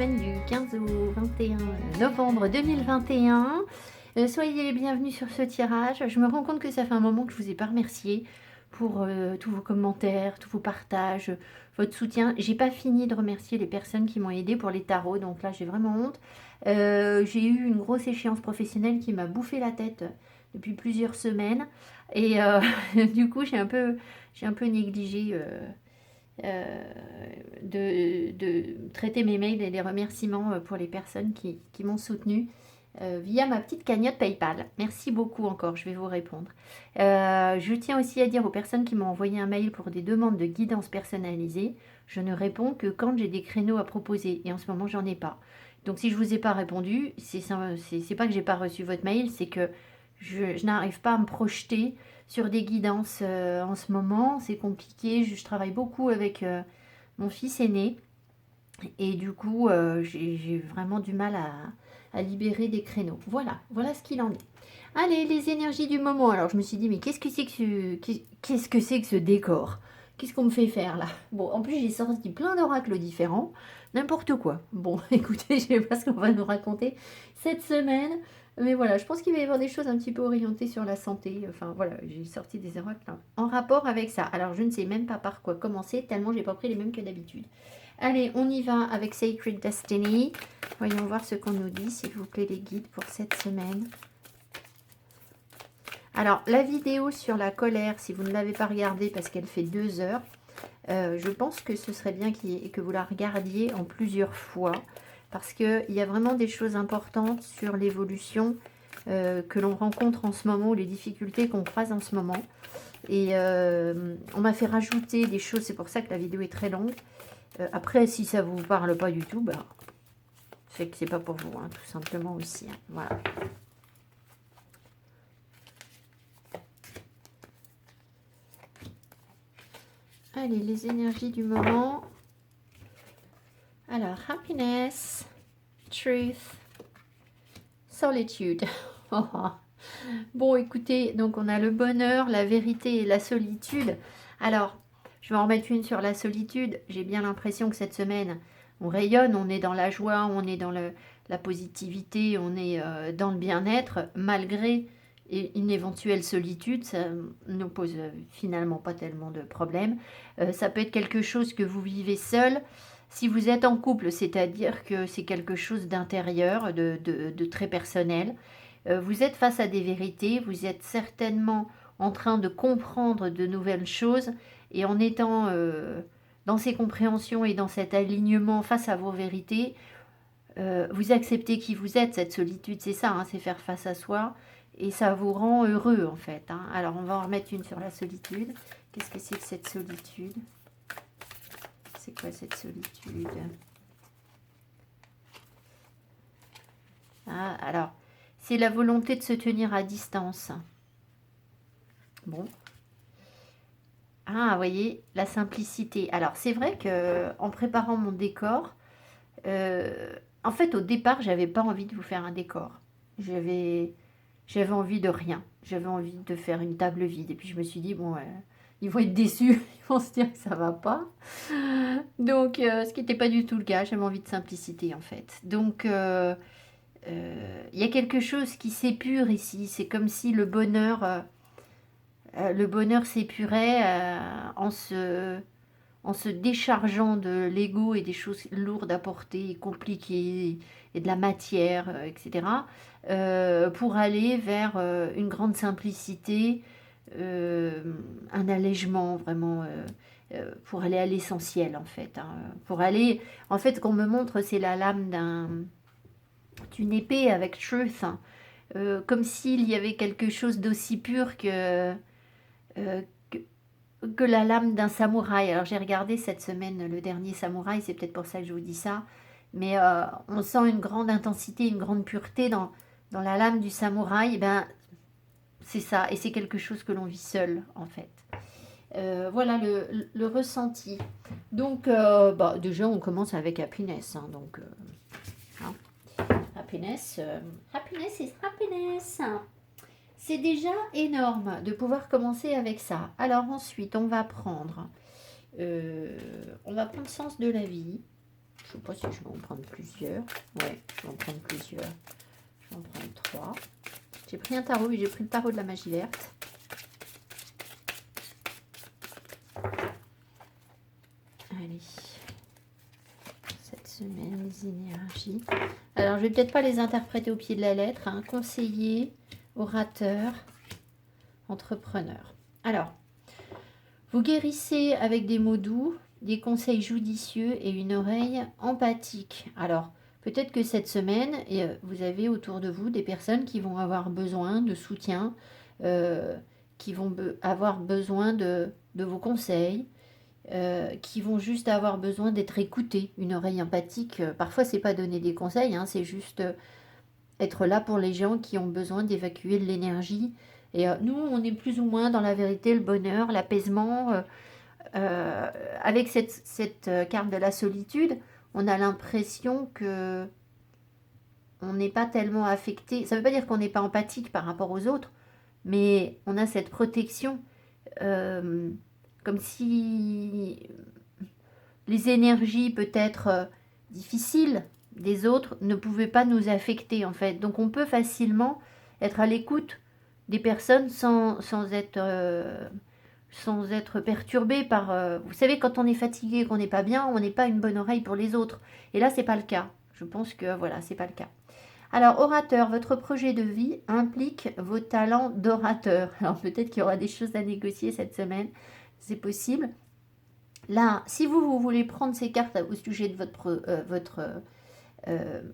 semaine du 15 au 21 novembre 2021. Soyez les bienvenus sur ce tirage. Je me rends compte que ça fait un moment que je ne vous ai pas remercié pour tous vos commentaires, tous vos partages, votre soutien. J'ai pas fini de remercier les personnes qui m'ont aidé pour les tarots, donc là j'ai vraiment honte. J'ai eu une grosse échéance professionnelle qui m'a bouffé la tête depuis plusieurs semaines et du coup j'ai un peu négligé de traiter mes mails et les remerciements pour les personnes qui m'ont soutenu via ma petite cagnotte PayPal. Merci beaucoup encore, je vais vous répondre. Je tiens aussi à dire aux personnes qui m'ont envoyé un mail pour des demandes de guidance personnalisée, je ne réponds que quand j'ai des créneaux à proposer et en ce moment j'en ai pas. Donc si je vous ai pas répondu, c'est pas que j'ai pas reçu votre mail, c'est que je n'arrive pas à me projeter sur des guidances en ce moment. C'est compliqué. Je travaille beaucoup avec mon fils aîné. Et du coup, j'ai vraiment du mal à libérer des créneaux. Voilà ce qu'il en est. Allez, les énergies du moment. Alors, je me suis dit, mais qu'est-ce que c'est que ce décor? Qu'est-ce qu'on me fait faire là? Bon, en plus, j'ai sorti plein d'oracles différents. N'importe quoi. Bon, écoutez, je sais pas ce qu'on va nous raconter cette semaine. Mais voilà, je pense qu'il va y avoir des choses un petit peu orientées sur la santé. Enfin, voilà, j'ai sorti des oracles en rapport avec ça. Alors, je ne sais même pas par quoi commencer, tellement j'ai pas pris les mêmes que d'habitude. Allez, on y va avec Sacred Destiny. Voyons voir ce qu'on nous dit, s'il vous plaît, les guides pour cette semaine. Alors, la vidéo sur la colère, si vous ne l'avez pas regardée parce qu'elle fait 2 heures, je pense que ce serait bien que vous la regardiez en plusieurs fois parce qu'il y a vraiment des choses importantes sur l'évolution que l'on rencontre en ce moment, ou les difficultés qu'on croise en ce moment. Et on m'a fait rajouter des choses, c'est pour ça que la vidéo est très longue. Après, si ça ne vous parle pas du tout, bah, c'est que c'est pas pour vous, hein, tout simplement aussi. Hein, voilà. Allez, les énergies du moment. Alors, happiness, truth, solitude. Bon, écoutez, donc on a le bonheur, la vérité et la solitude. Alors, je vais en remettre une sur la solitude. J'ai bien l'impression que cette semaine, on rayonne, on est dans la joie, on est dans la positivité, on est dans le bien-être, malgré une éventuelle solitude. Ça ne nous pose finalement pas tellement de problèmes. Ça peut être quelque chose que vous vivez seul. Si vous êtes en couple, c'est-à-dire que c'est quelque chose d'intérieur, de très personnel. Vous êtes face à des vérités, vous êtes certainement en train de comprendre de nouvelles choses et en étant dans ces compréhensions et dans cet alignement face à vos vérités, vous acceptez qui vous êtes. Cette solitude, c'est ça, hein, c'est faire face à soi et ça vous rend heureux en fait. Hein. Alors on va en remettre une sur la solitude. Qu'est-ce que c'est que cette solitude? C'est quoi cette solitude? Ah, alors, c'est la volonté de se tenir à distance. Bon. Ah, vous voyez, la simplicité. Alors, c'est vrai que en préparant mon décor, en fait, au départ, j'avais pas envie de vous faire un décor. J'avais envie de rien. J'avais envie de faire une table vide. Et puis, je me suis dit, bon, ils vont être déçus. Ils vont se dire que ça va pas. Donc, ce qui n'était pas du tout le cas. J'avais envie de simplicité, en fait. Donc, il y a quelque chose qui s'épure ici. C'est comme si le bonheur s'épurait en se déchargeant de l'ego et des choses lourdes à porter, et compliquées, et de la matière, etc., pour aller vers une grande simplicité, un allègement vraiment, pour aller à l'essentiel en fait. Hein. Pour aller, en fait, ce qu'on me montre, c'est la lame d'une épée avec truth, hein. Comme s'il y avait quelque chose d'aussi pur euh, que, que la lame d'un samouraï. Alors j'ai regardé cette semaine le dernier samouraï, c'est peut-être pour ça que je vous dis ça, mais on sent une grande intensité, une grande pureté dans la lame du samouraï. Eh ben, c'est ça, et c'est quelque chose que l'on vit seul en fait. Voilà le ressenti. Donc, bah, déjà, on commence avec happiness. Hein, donc, hein. Happiness, happiness is happiness. C'est déjà énorme de pouvoir commencer avec ça. Alors ensuite, on va prendre sens de la vie. Je sais pas si je vais en prendre plusieurs. Ouais, je vais en prendre plusieurs. Je vais en prendre 3. J'ai pris un tarot et j'ai pris le tarot de la magie verte. Allez. Cette semaine, les énergies. Alors, je vais peut-être pas les interpréter au pied de la lettre. Hein. Conseiller, orateur, entrepreneur. Alors, vous guérissez avec des mots doux, des conseils judicieux et une oreille empathique. Alors, peut-être que cette semaine, vous avez autour de vous des personnes qui vont avoir besoin de soutien, qui vont avoir besoin de vos conseils, qui vont juste avoir besoin d'être écoutées. Une oreille empathique, parfois, c'est pas donner des conseils, hein, c'est juste être là pour les gens qui ont besoin d'évacuer de l'énergie. Et nous, on est plus ou moins dans la vérité, le bonheur, l'apaisement. Avec cette carte de la solitude, on a l'impression que on n'est pas tellement affecté. Ça ne veut pas dire qu'on n'est pas empathique par rapport aux autres, mais on a cette protection, comme si les énergies peut-être difficiles des autres ne pouvaient pas nous affecter en fait. Donc on peut facilement être à l'écoute des personnes sans être perturbé par... vous savez, quand on est fatigué, qu'on n'est pas bien, on n'est pas une bonne oreille pour les autres. Et là, c'est pas le cas. Je pense que voilà, c'est pas le cas. Alors, orateur, votre projet de vie implique vos talents d'orateur. Alors, peut-être qu'il y aura des choses à négocier cette semaine. C'est possible. Là, si vous voulez prendre ces cartes au sujet de votre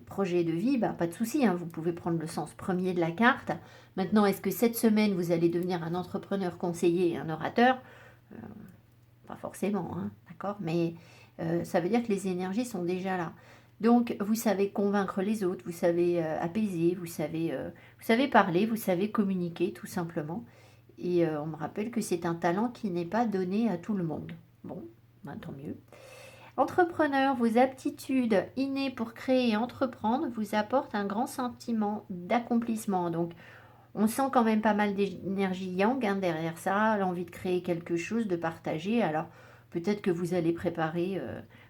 projet de vie, bah, pas de souci, hein, vous pouvez prendre le sens premier de la carte. Maintenant, est-ce que cette semaine, vous allez devenir un entrepreneur conseiller et un orateur? Pas forcément, hein, d'accord? Mais ça veut dire que les énergies sont déjà là. Donc, vous savez convaincre les autres, vous savez apaiser, vous savez parler, vous savez communiquer, tout simplement. Et on me rappelle que c'est un talent qui n'est pas donné à tout le monde. Bon, ben, tant mieux. Entrepreneur, vos aptitudes innées pour créer et entreprendre vous apportent un grand sentiment d'accomplissement. Donc, on sent quand même pas mal d'énergie yang hein, derrière ça, l'envie de créer quelque chose, de partager. Alors, peut-être que vous allez préparer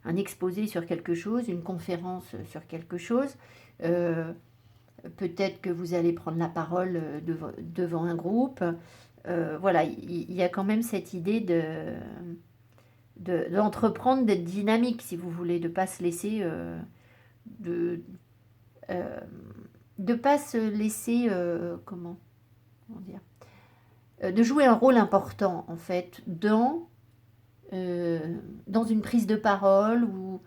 un exposé sur quelque chose, une conférence sur quelque chose. Peut-être que vous allez prendre la parole devant un groupe. Voilà, il y a quand même cette idée d'entreprendre, d'être dynamique, si vous voulez, de ne pas se laisser... pas se laisser... comment dire, de jouer un rôle important, en fait, dans une prise de parole ou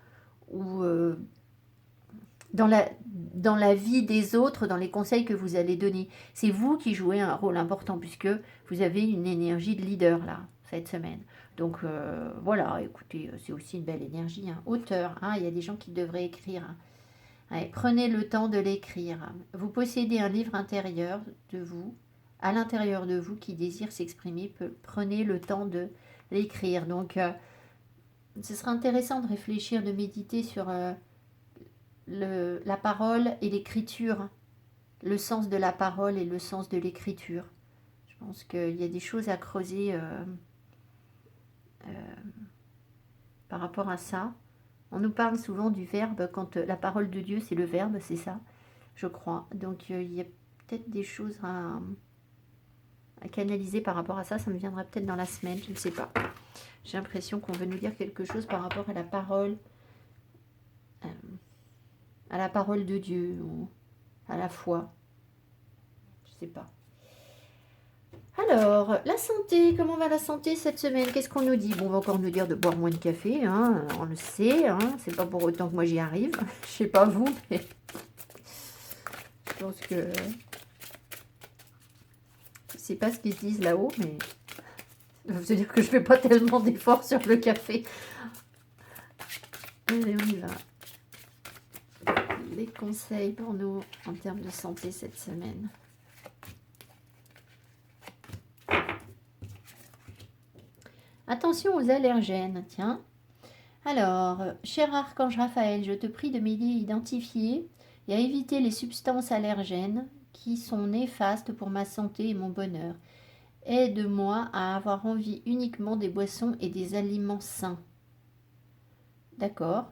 dans la vie des autres, dans les conseils que vous allez donner. C'est vous qui jouez un rôle important puisque vous avez une énergie de leader là, cette semaine. Donc voilà, écoutez, c'est aussi une belle énergie. Hein. Auteur, hein, il y a des gens qui devraient écrire. Hein. Ouais, prenez le temps de l'écrire. Vous possédez un livre intérieur de vous, à l'intérieur de vous, qui désire s'exprimer. Prenez le temps de l'écrire. Donc, ce sera intéressant de réfléchir, de méditer sur la parole et l'écriture, le sens de la parole et le sens de l'écriture. Je pense qu'il y a des choses à creuser par rapport à ça. On nous parle souvent du verbe, quand la parole de Dieu, c'est le verbe, c'est ça, je crois. Donc, il y a peut-être des choses à canaliser par rapport à ça. Ça me viendra peut-être dans la semaine, je ne sais pas. J'ai l'impression qu'on veut nous dire quelque chose par rapport à la parole de Dieu, ou à la foi. Je ne sais pas. Alors, la santé, comment va la santé cette semaine? Qu'est-ce qu'on nous dit? Bon, on va encore nous dire de boire moins de café, hein, on le sait, hein, c'est pas pour autant que moi j'y arrive. Je sais pas vous, mais je pense que... Je sais pas ce qu'ils disent là-haut, mais ça veut dire que je fais pas tellement d'efforts sur le café. Allez, on y va. Les conseils pour nous en termes de santé cette semaine. Attention aux allergènes, tiens. Alors, cher archange Raphaël, je te prie de m'aider à identifier et à éviter les substances allergènes qui sont néfastes pour ma santé et mon bonheur. Aide-moi à avoir envie uniquement des boissons et des aliments sains. D'accord.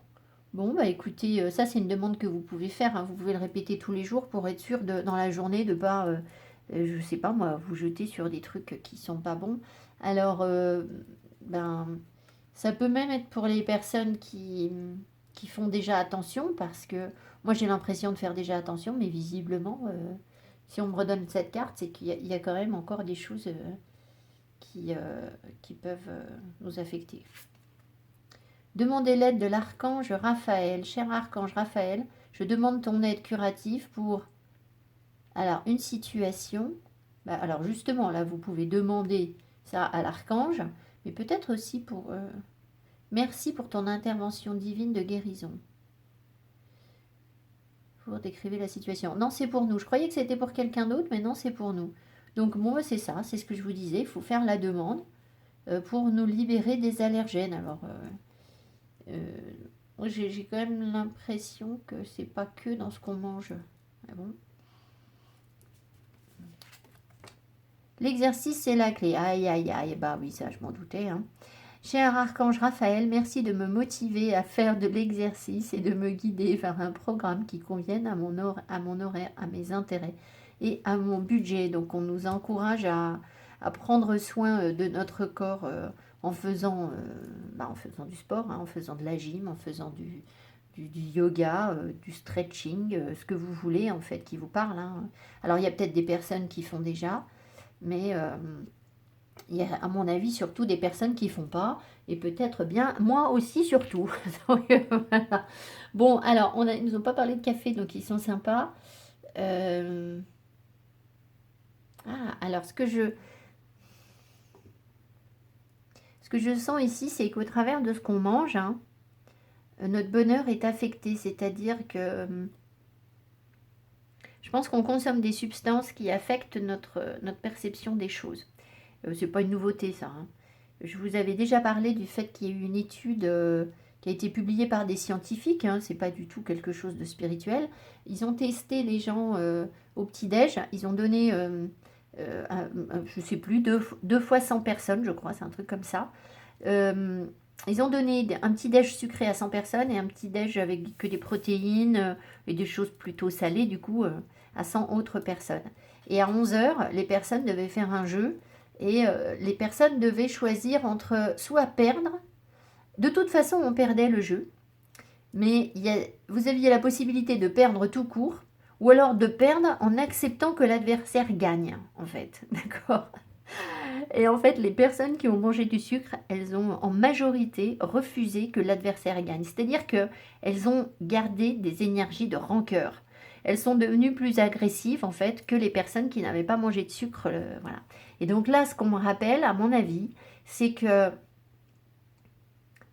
Bon, bah écoutez, ça c'est une demande que vous pouvez faire, hein. Vous pouvez le répéter tous les jours pour être sûr dans la journée de pas, je sais pas moi, vous jeter sur des trucs qui sont pas bons. Alors, ben, ça peut même être pour les personnes qui font déjà attention, parce que moi j'ai l'impression de faire déjà attention, mais visiblement, si on me redonne cette carte, c'est qu'il y a quand même encore des choses qui, qui peuvent nous affecter. Demandez l'aide de l'archange Raphaël. Cher archange Raphaël, je demande ton aide curative pour alors une situation. Bah, alors justement, là, vous pouvez demander ça à l'archange, mais peut-être aussi pour... merci pour ton intervention divine de guérison. Pour décrire la situation. Non, c'est pour nous. Je croyais que c'était pour quelqu'un d'autre, mais non, c'est pour nous. Donc moi, c'est ça, c'est ce que je vous disais. Il faut faire la demande pour nous libérer des allergènes. Alors... j'ai quand même l'impression que c'est pas que dans ce qu'on mange. Ah bon. L'exercice, c'est la clé. Aïe, aïe, aïe. Bah oui, ça, je m'en doutais. Hein. Cher archange Raphaël, merci de me motiver à faire de l'exercice et de me guider vers un programme qui convienne à mon horaire, à mes intérêts et à mon budget. Donc, on nous encourage à prendre soin de notre corps en faisant du sport, hein, en faisant de la gym, en faisant du yoga, du stretching, ce que vous voulez en fait qui vous parle. Hein. Alors, il y a peut-être des personnes qui font déjà, mais il y a à mon avis surtout des personnes qui font pas, et peut-être bien moi aussi surtout. Donc, voilà. Bon, alors ils nous ont pas parlé de café, donc ils sont sympas. Alors ce que je sens ici, c'est qu'au travers de ce qu'on mange, hein, notre bonheur est affecté, c'est-à-dire que je pense qu'on consomme des substances qui affectent notre perception des choses. C'est pas une nouveauté ça. Hein. Je vous avais déjà parlé du fait qu'il y a eu une étude qui a été publiée par des scientifiques, hein, c'est pas du tout quelque chose de spirituel. Ils ont testé les gens au petit-déj, ils ont donné, je sais plus, deux fois 100 personnes, je crois, c'est un truc comme ça. Ils ont donné un petit déj sucré à 100 personnes et un petit déj avec que des protéines et des choses plutôt salées, du coup, à 100 autres personnes. Et à 11 heures, les personnes devaient faire un jeu et les personnes devaient choisir entre soit perdre, de toute façon on perdait le jeu, mais vous aviez la possibilité de perdre tout court, ou alors de perdre en acceptant que l'adversaire gagne, en fait, d'accord. Et en fait, les personnes qui ont mangé du sucre, elles ont en majorité refusé que l'adversaire gagne. C'est-à-dire qu'elles ont gardé des énergies de rancœur. Elles sont devenues plus agressives, en fait, que les personnes qui n'avaient pas mangé de sucre. Voilà. Et donc là, ce qu'on me rappelle, à mon avis, c'est que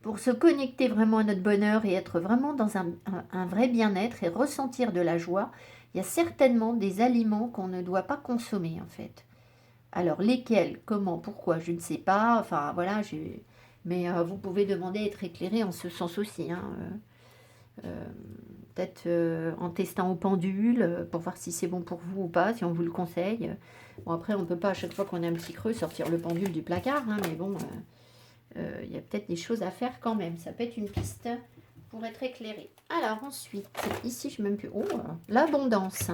pour se connecter vraiment à notre bonheur et être vraiment dans un vrai bien-être et ressentir de la joie, il y a certainement des aliments qu'on ne doit pas consommer, en fait. Alors, lesquels, comment, pourquoi, je ne sais pas. Enfin, voilà, mais vous pouvez demander à être éclairé en ce sens aussi. Hein. Peut-être en testant au pendule pour voir si c'est bon pour vous ou pas, si on vous le conseille. Bon, après, on ne peut pas, à chaque fois qu'on a un petit creux, sortir le pendule du placard. Hein, mais bon, il y a peut-être des choses à faire quand même. Ça peut être une piste pour être éclairé. Alors, ensuite, ici, je ne sais même plus. Oh, l'abondance.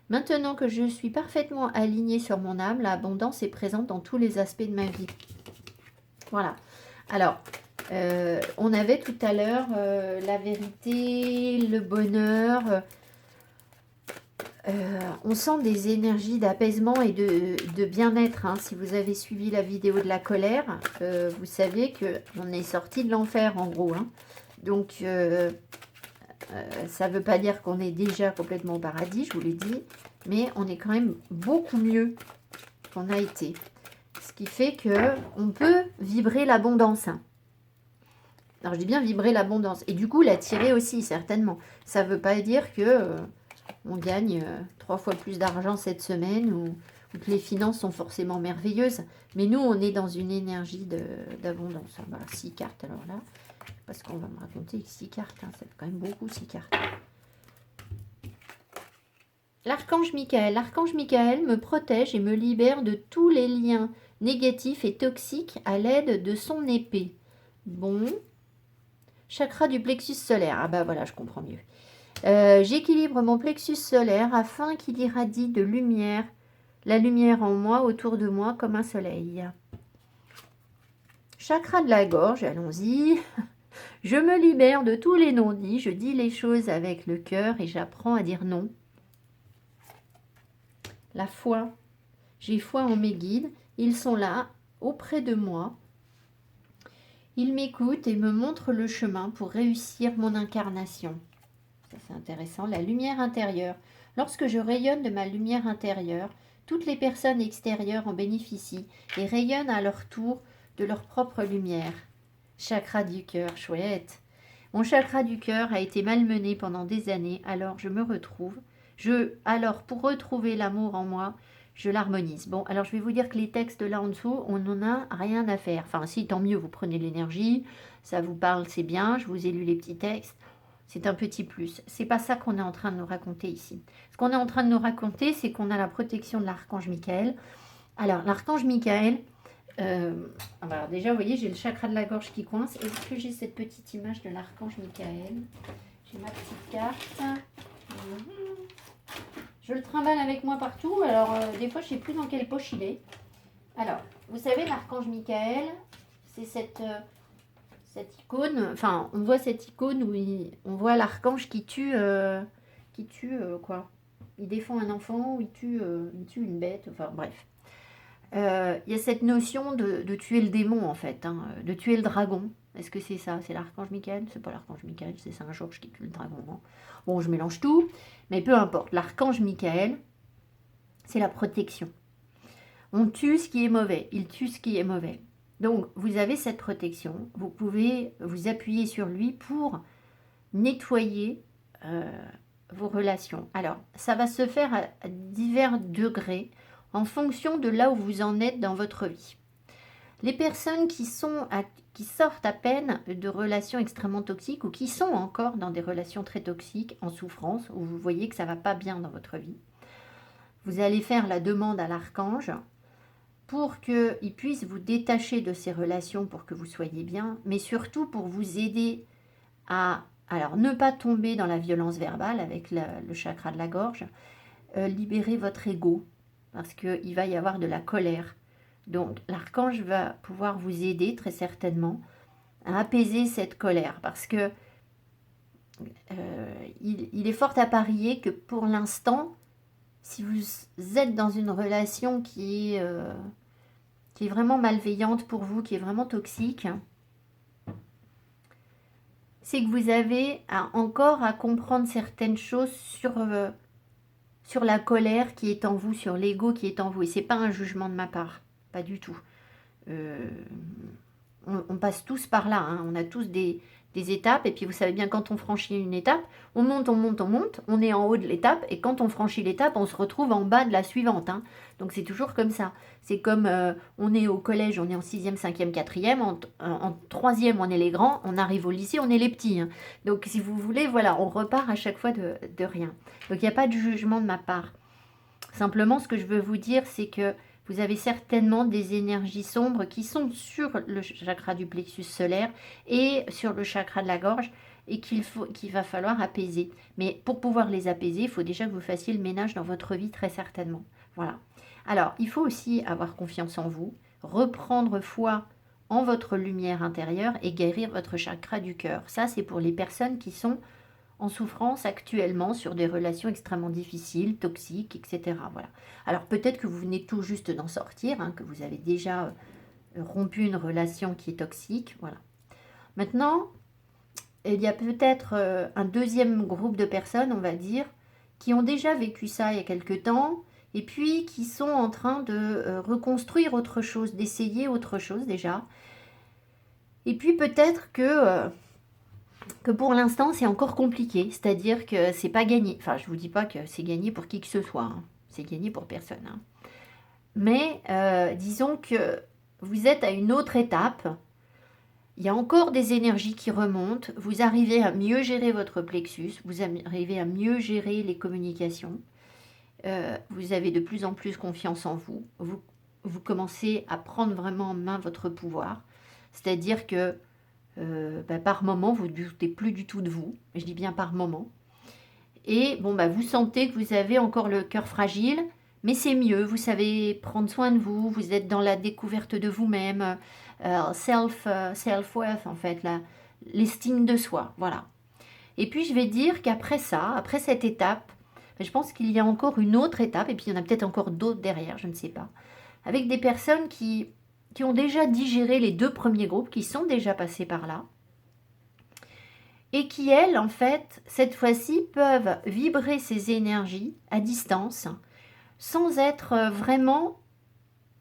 Maintenant que je suis parfaitement alignée sur mon âme, l'abondance est présente dans tous les aspects de ma vie. Voilà. Alors, on avait tout à l'heure la vérité, le bonheur. On sent des énergies d'apaisement et de bien-être. Hein. Si vous avez suivi la vidéo de la colère, vous savez qu'on est sorti de l'enfer en gros. Hein. Donc, ça ne veut pas dire qu'on est déjà complètement au paradis, je vous l'ai dit, mais on est quand même beaucoup mieux qu'on a été. Ce qui fait qu'on peut vibrer l'abondance. Alors, je dis bien vibrer l'abondance. Et du coup, l'attirer aussi, certainement. Ça ne veut pas dire que on gagne 3 fois plus d'argent cette semaine ou que les finances sont forcément merveilleuses. Mais nous, on est dans une énergie d'abondance. Voilà, 6 cartes, alors là. Parce qu'on va me raconter 6 cartes, hein, ça fait quand même beaucoup 6 cartes. L'archange Michael. L'archange Michael me protège et me libère de tous les liens négatifs et toxiques à l'aide de son épée. Bon. Chakra du plexus solaire. Ah bah voilà, je comprends mieux. J'équilibre mon plexus solaire afin qu'il irradie de lumière, la lumière en moi, autour de moi, comme un soleil. Chakra de la gorge, allons-y. Je me libère de tous les non-dits, je dis les choses avec le cœur et j'apprends à dire non. La foi. J'ai foi en mes guides, ils sont là, auprès de moi. Ils m'écoutent et me montrent le chemin pour réussir mon incarnation. Ça, c'est intéressant. La lumière intérieure. Lorsque je rayonne de ma lumière intérieure, toutes les personnes extérieures en bénéficient et rayonnent à leur tour de leur propre lumière. Chakra du cœur, chouette. Mon chakra du cœur a été malmené pendant des années, alors je me retrouve. Alors, pour retrouver l'amour en moi, je l'harmonise. Bon, alors je vais vous dire que les textes là en dessous, on n'en a rien à faire. Enfin, si, tant mieux, vous prenez l'énergie, ça vous parle, c'est bien, je vous ai lu les petits textes. C'est un petit plus. C'est pas ça qu'on est en train de nous raconter ici. Ce qu'on est en train de nous raconter, c'est qu'on a la protection de l'archange Michael. Alors, l'archange Michael, alors déjà, vous voyez, j'ai le chakra de la gorge qui coince. Est-ce que j'ai cette petite image de l'archange Michael? J'ai ma petite carte. Je le trimballe avec moi partout. Alors, des fois, je ne sais plus dans quelle poche il est. Alors, vous savez, l'archange Michael, c'est cette icône. Enfin, on voit cette icône où on voit l'archange qui tue, quoi. Il défend un enfant ou il tue une bête. Enfin, bref. Il y a cette notion de tuer le démon, en fait, hein, de tuer le dragon. Est-ce que c'est ça? C'est l'archange Michael? C'est pas l'archange Michael, c'est Saint-Georges qui tue le dragon. Hein. Bon, je mélange tout, mais peu importe. L'archange Michael, c'est la protection. On tue ce qui est mauvais, il tue ce qui est mauvais. Donc, vous avez cette protection, vous pouvez vous appuyer sur lui pour nettoyer vos relations. Alors, ça va se faire à divers degrés, en fonction de là où vous en êtes dans votre vie. Les personnes qui sortent à peine de relations extrêmement toxiques ou qui sont encore dans des relations très toxiques, en souffrance, où vous voyez que ça ne va pas bien dans votre vie, vous allez faire la demande à l'archange pour qu'il puisse vous détacher de ces relations pour que vous soyez bien, mais surtout pour vous aider à, alors ne pas tomber dans la violence verbale avec le chakra de la gorge, libérer votre ego, parce qu'il va y avoir de la colère. Donc l'archange va pouvoir vous aider très certainement à apaiser cette colère, parce que il est fort à parier que pour l'instant, si vous êtes dans une relation qui est vraiment malveillante pour vous, qui est vraiment toxique, c'est que vous avez encore à comprendre certaines choses sur la colère qui est en vous, sur l'ego qui est en vous. Et ce n'est pas un jugement de ma part, pas du tout. On passe tous par là, hein. On a tous des étapes, et puis vous savez bien, quand on franchit une étape, on monte, on est en haut de l'étape, et quand on franchit l'étape, on se retrouve en bas de la suivante, hein. Donc c'est toujours comme ça. C'est comme on est au collège, on est en 6e, 5e, 4e, en 3e on est les grands, on arrive au lycée, on est les petits, hein. Donc si vous voulez, voilà, on repart à chaque fois de rien. Donc il n'y a pas de jugement de ma part. Simplement, ce que je veux vous dire, c'est que vous avez certainement des énergies sombres qui sont sur le chakra du plexus solaire et sur le chakra de la gorge et qu'il va falloir apaiser. Mais pour pouvoir les apaiser, il faut déjà que vous fassiez le ménage dans votre vie, très certainement. Voilà. Alors, il faut aussi avoir confiance en vous, reprendre foi en votre lumière intérieure et guérir votre chakra du cœur. Ça, c'est pour les personnes qui sont en souffrance actuellement sur des relations extrêmement difficiles, toxiques, etc. Voilà. Alors peut-être que vous venez tout juste d'en sortir, hein, que vous avez déjà rompu une relation qui est toxique. Voilà. Maintenant, il y a peut-être un deuxième groupe de personnes, on va dire, qui ont déjà vécu ça il y a quelque temps, et puis qui sont en train de reconstruire autre chose, d'essayer autre chose déjà. Et puis peut-être que pour l'instant c'est encore compliqué, c'est-à-dire que c'est pas gagné. Enfin, je vous dis pas que c'est gagné pour qui que ce soit, hein. C'est gagné pour personne. Hein. Mais disons que vous êtes à une autre étape. Il y a encore des énergies qui remontent. Vous arrivez à mieux gérer votre plexus. Vous arrivez à mieux gérer les communications. Vous avez de plus en plus confiance en vous. Vous commencez à prendre vraiment en main votre pouvoir. C'est-à-dire que par moment, vous ne doutez plus du tout de vous. Je dis bien par moment. Et bon, vous sentez que vous avez encore le cœur fragile, mais c'est mieux. Vous savez prendre soin de vous. Vous êtes dans la découverte de vous-même. Self-worth, en fait, l'estime de soi. Voilà. Et puis, je vais dire qu'après ça, après cette étape, je pense qu'il y a encore une autre étape, et puis il y en a peut-être encore d'autres derrière, je ne sais pas, avec des personnes qui ont déjà digéré les 2 premiers groupes, qui sont déjà passés par là, et qui, elles, en fait, cette fois-ci, peuvent vibrer ces énergies à distance, sans être vraiment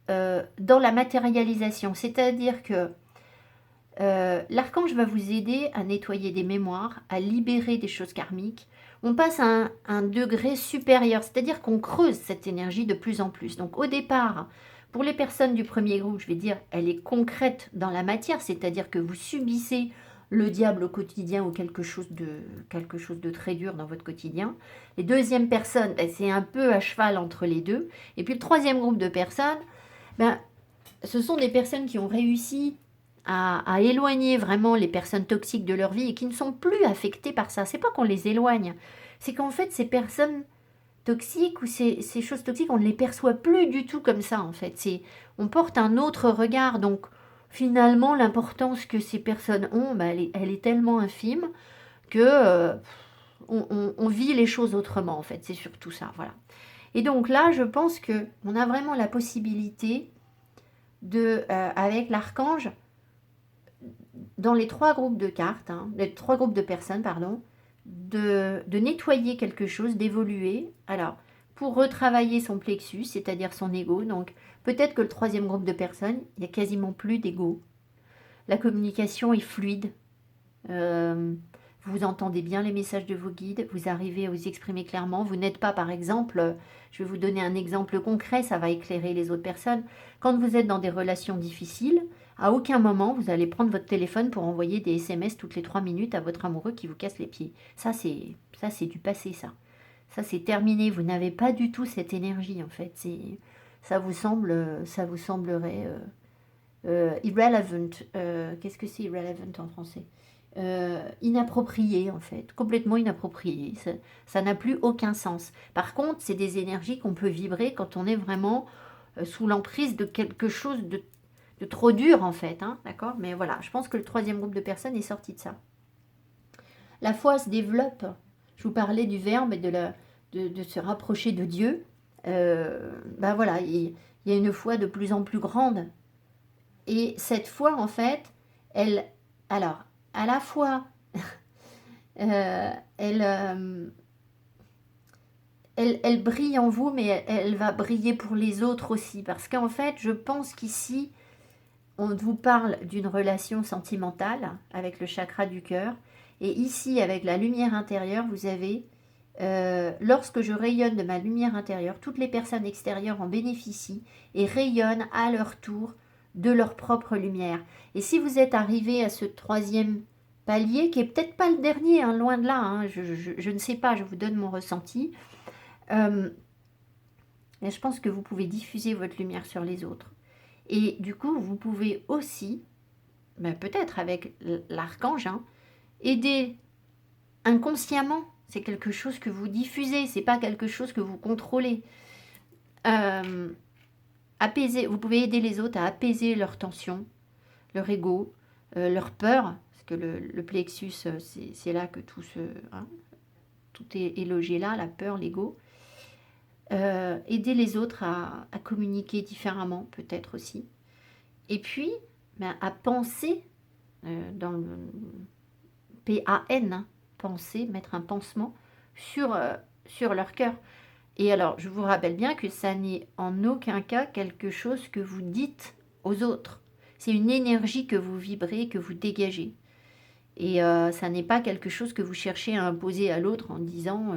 dans la matérialisation. C'est-à-dire que l'archange va vous aider à nettoyer des mémoires, à libérer des choses karmiques. On passe à un degré supérieur, c'est-à-dire qu'on creuse cette énergie de plus en plus. Donc au départ, pour les personnes du premier groupe, je vais dire, elle est concrète dans la matière, c'est-à-dire que vous subissez le diable au quotidien ou quelque chose de très dur dans votre quotidien. Les deuxièmes personnes, c'est un peu à cheval entre les deux. Et puis le troisième groupe de personnes, ce sont des personnes qui ont réussi à éloigner vraiment les personnes toxiques de leur vie et qui ne sont plus affectées par ça. C'est pas qu'on les éloigne, c'est qu'en fait ces personnes toxiques ou ces choses toxiques, on ne les perçoit plus du tout comme ça en fait. On porte un autre regard, donc finalement l'importance que ces personnes ont, elle est tellement infime que on vit les choses autrement en fait. C'est surtout ça, voilà. Et donc là, je pense que on a vraiment la possibilité avec l'archange, dans les 3 groupes de cartes, les 3 groupes de personnes, pardon, de nettoyer quelque chose, d'évoluer. Alors, pour retravailler son plexus, c'est-à-dire son ego, donc peut-être que le 3e groupe de personnes, il n'y a quasiment plus d'ego. La communication est fluide. Vous entendez bien les messages de vos guides, vous arrivez à vous exprimer clairement. Vous n'êtes pas, par exemple, je vais vous donner un exemple concret, ça va éclairer les autres personnes. Quand vous êtes dans des relations difficiles, à aucun moment vous allez prendre votre téléphone pour envoyer des SMS toutes les 3 minutes à votre amoureux qui vous casse les pieds. Ça, c'est du passé, ça. Ça, c'est terminé. Vous n'avez pas du tout cette énergie, en fait. Ça vous semblerait irrelevant. Qu'est-ce que c'est irrelevant en français? Inapproprié en fait, complètement inapproprié, ça n'a plus aucun sens. Par contre, c'est des énergies qu'on peut vibrer quand on est vraiment sous l'emprise de quelque chose de trop dur en fait, d'accord? Mais voilà, je pense que le 3e groupe de personnes est sorti de ça. La foi se développe, je vous parlais du verbe et de se rapprocher de Dieu. Voilà, il y a une foi de plus en plus grande, et cette foi en fait, alors, à la fois, elle brille en vous, mais elle va briller pour les autres aussi. Parce qu'en fait, je pense qu'ici, on vous parle d'une relation sentimentale avec le chakra du cœur. Et ici, avec la lumière intérieure, vous avez, lorsque je rayonne de ma lumière intérieure, toutes les personnes extérieures en bénéficient et rayonnent à leur tour de leur propre lumière. Et si vous êtes arrivé à ce 3e palier, qui est peut-être pas le dernier, loin de là, je ne sais pas, je vous donne mon ressenti, mais je pense que vous pouvez diffuser votre lumière sur les autres. Et du coup, vous pouvez aussi, peut-être avec l'archange, aider inconsciemment. C'est quelque chose que vous diffusez, c'est pas quelque chose que vous contrôlez. Apaiser, vous pouvez aider les autres à apaiser leur tension, leur ego, leur peur, parce que le plexus, c'est là que tout est logé là, la peur, l'ego. Aider les autres à communiquer différemment, peut-être aussi. Et puis, à penser, dans le P-A-N, penser, mettre un pansement sur leur cœur. Et alors, je vous rappelle bien que ça n'est en aucun cas quelque chose que vous dites aux autres. C'est une énergie que vous vibrez, que vous dégagez. Et ça n'est pas quelque chose que vous cherchez à imposer à l'autre en disant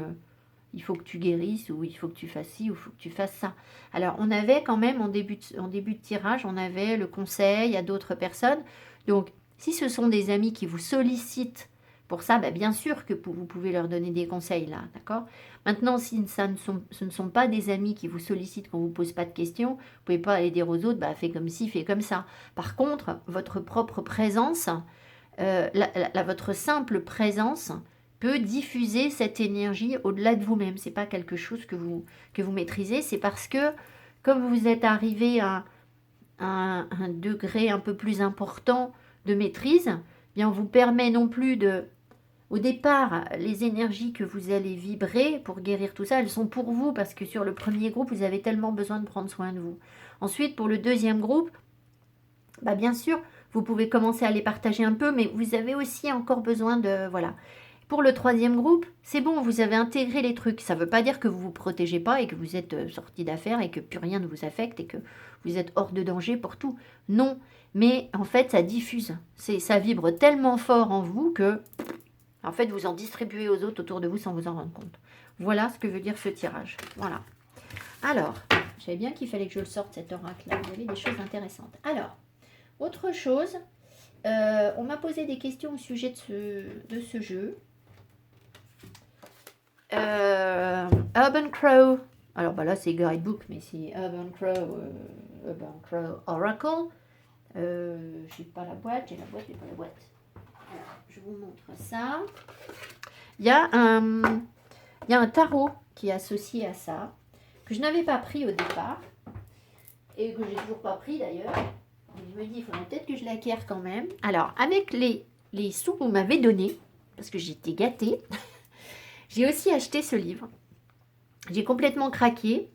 il faut que tu guérisses, ou il faut que tu fasses ci, ou il faut que tu fasses ça. Alors, on avait quand même, en début de tirage, on avait le conseil à d'autres personnes. Donc, si ce sont des amis qui vous sollicitent pour ça, bien sûr que vous pouvez leur donner des conseils là, d'accord? Maintenant, si ce ne sont pas des amis qui vous sollicitent, qu'on ne vous pose pas de questions, vous ne pouvez pas aller dire aux autres, fais comme ci, fais comme ça. Par contre, votre propre présence votre simple présence peut diffuser cette énergie au-delà de vous-même. C'est pas quelque chose que vous maîtrisez, c'est parce que comme vous êtes arrivé à un degré un peu plus important de maîtrise, eh bien on vous permet non plus de... Au départ, les énergies que vous allez vibrer pour guérir tout ça, elles sont pour vous parce que sur le premier groupe, vous avez tellement besoin de prendre soin de vous. Ensuite, pour le deuxième groupe, bah bien sûr, vous pouvez commencer à les partager un peu, mais vous avez aussi encore besoin de... Voilà. Pour le troisième groupe, c'est bon, vous avez intégré les trucs. Ça ne veut pas dire que vous ne vous protégez pas et que vous êtes sorti d'affaire et que plus rien ne vous affecte et que vous êtes hors de danger pour tout. Non, mais en fait, ça diffuse. Ça vibre tellement fort en vous que, en fait, vous en distribuez aux autres autour de vous sans vous en rendre compte. Voilà ce que veut dire ce tirage. Voilà. Alors, je savais bien qu'il fallait que je le sorte, cet oracle-là. Vous avez des choses intéressantes. Alors, autre chose, on m'a posé des questions au sujet de ce jeu. Urban Crow. Alors bah là c'est guidebook, mais c'est Urban Crow Oracle. J'ai pas la boîte, j'ai la boîte, j'ai pas la boîte. Alors, je vous montre ça. Il y a un tarot qui est associé à ça, que je n'avais pas pris au départ, et que j'ai toujours pas pris d'ailleurs. Je me dis, il faudrait peut-être que je l'acquière quand même. Alors, avec les sous que vous m'avez donnés, parce que j'étais gâtée, j'ai aussi acheté ce livre. J'ai complètement craqué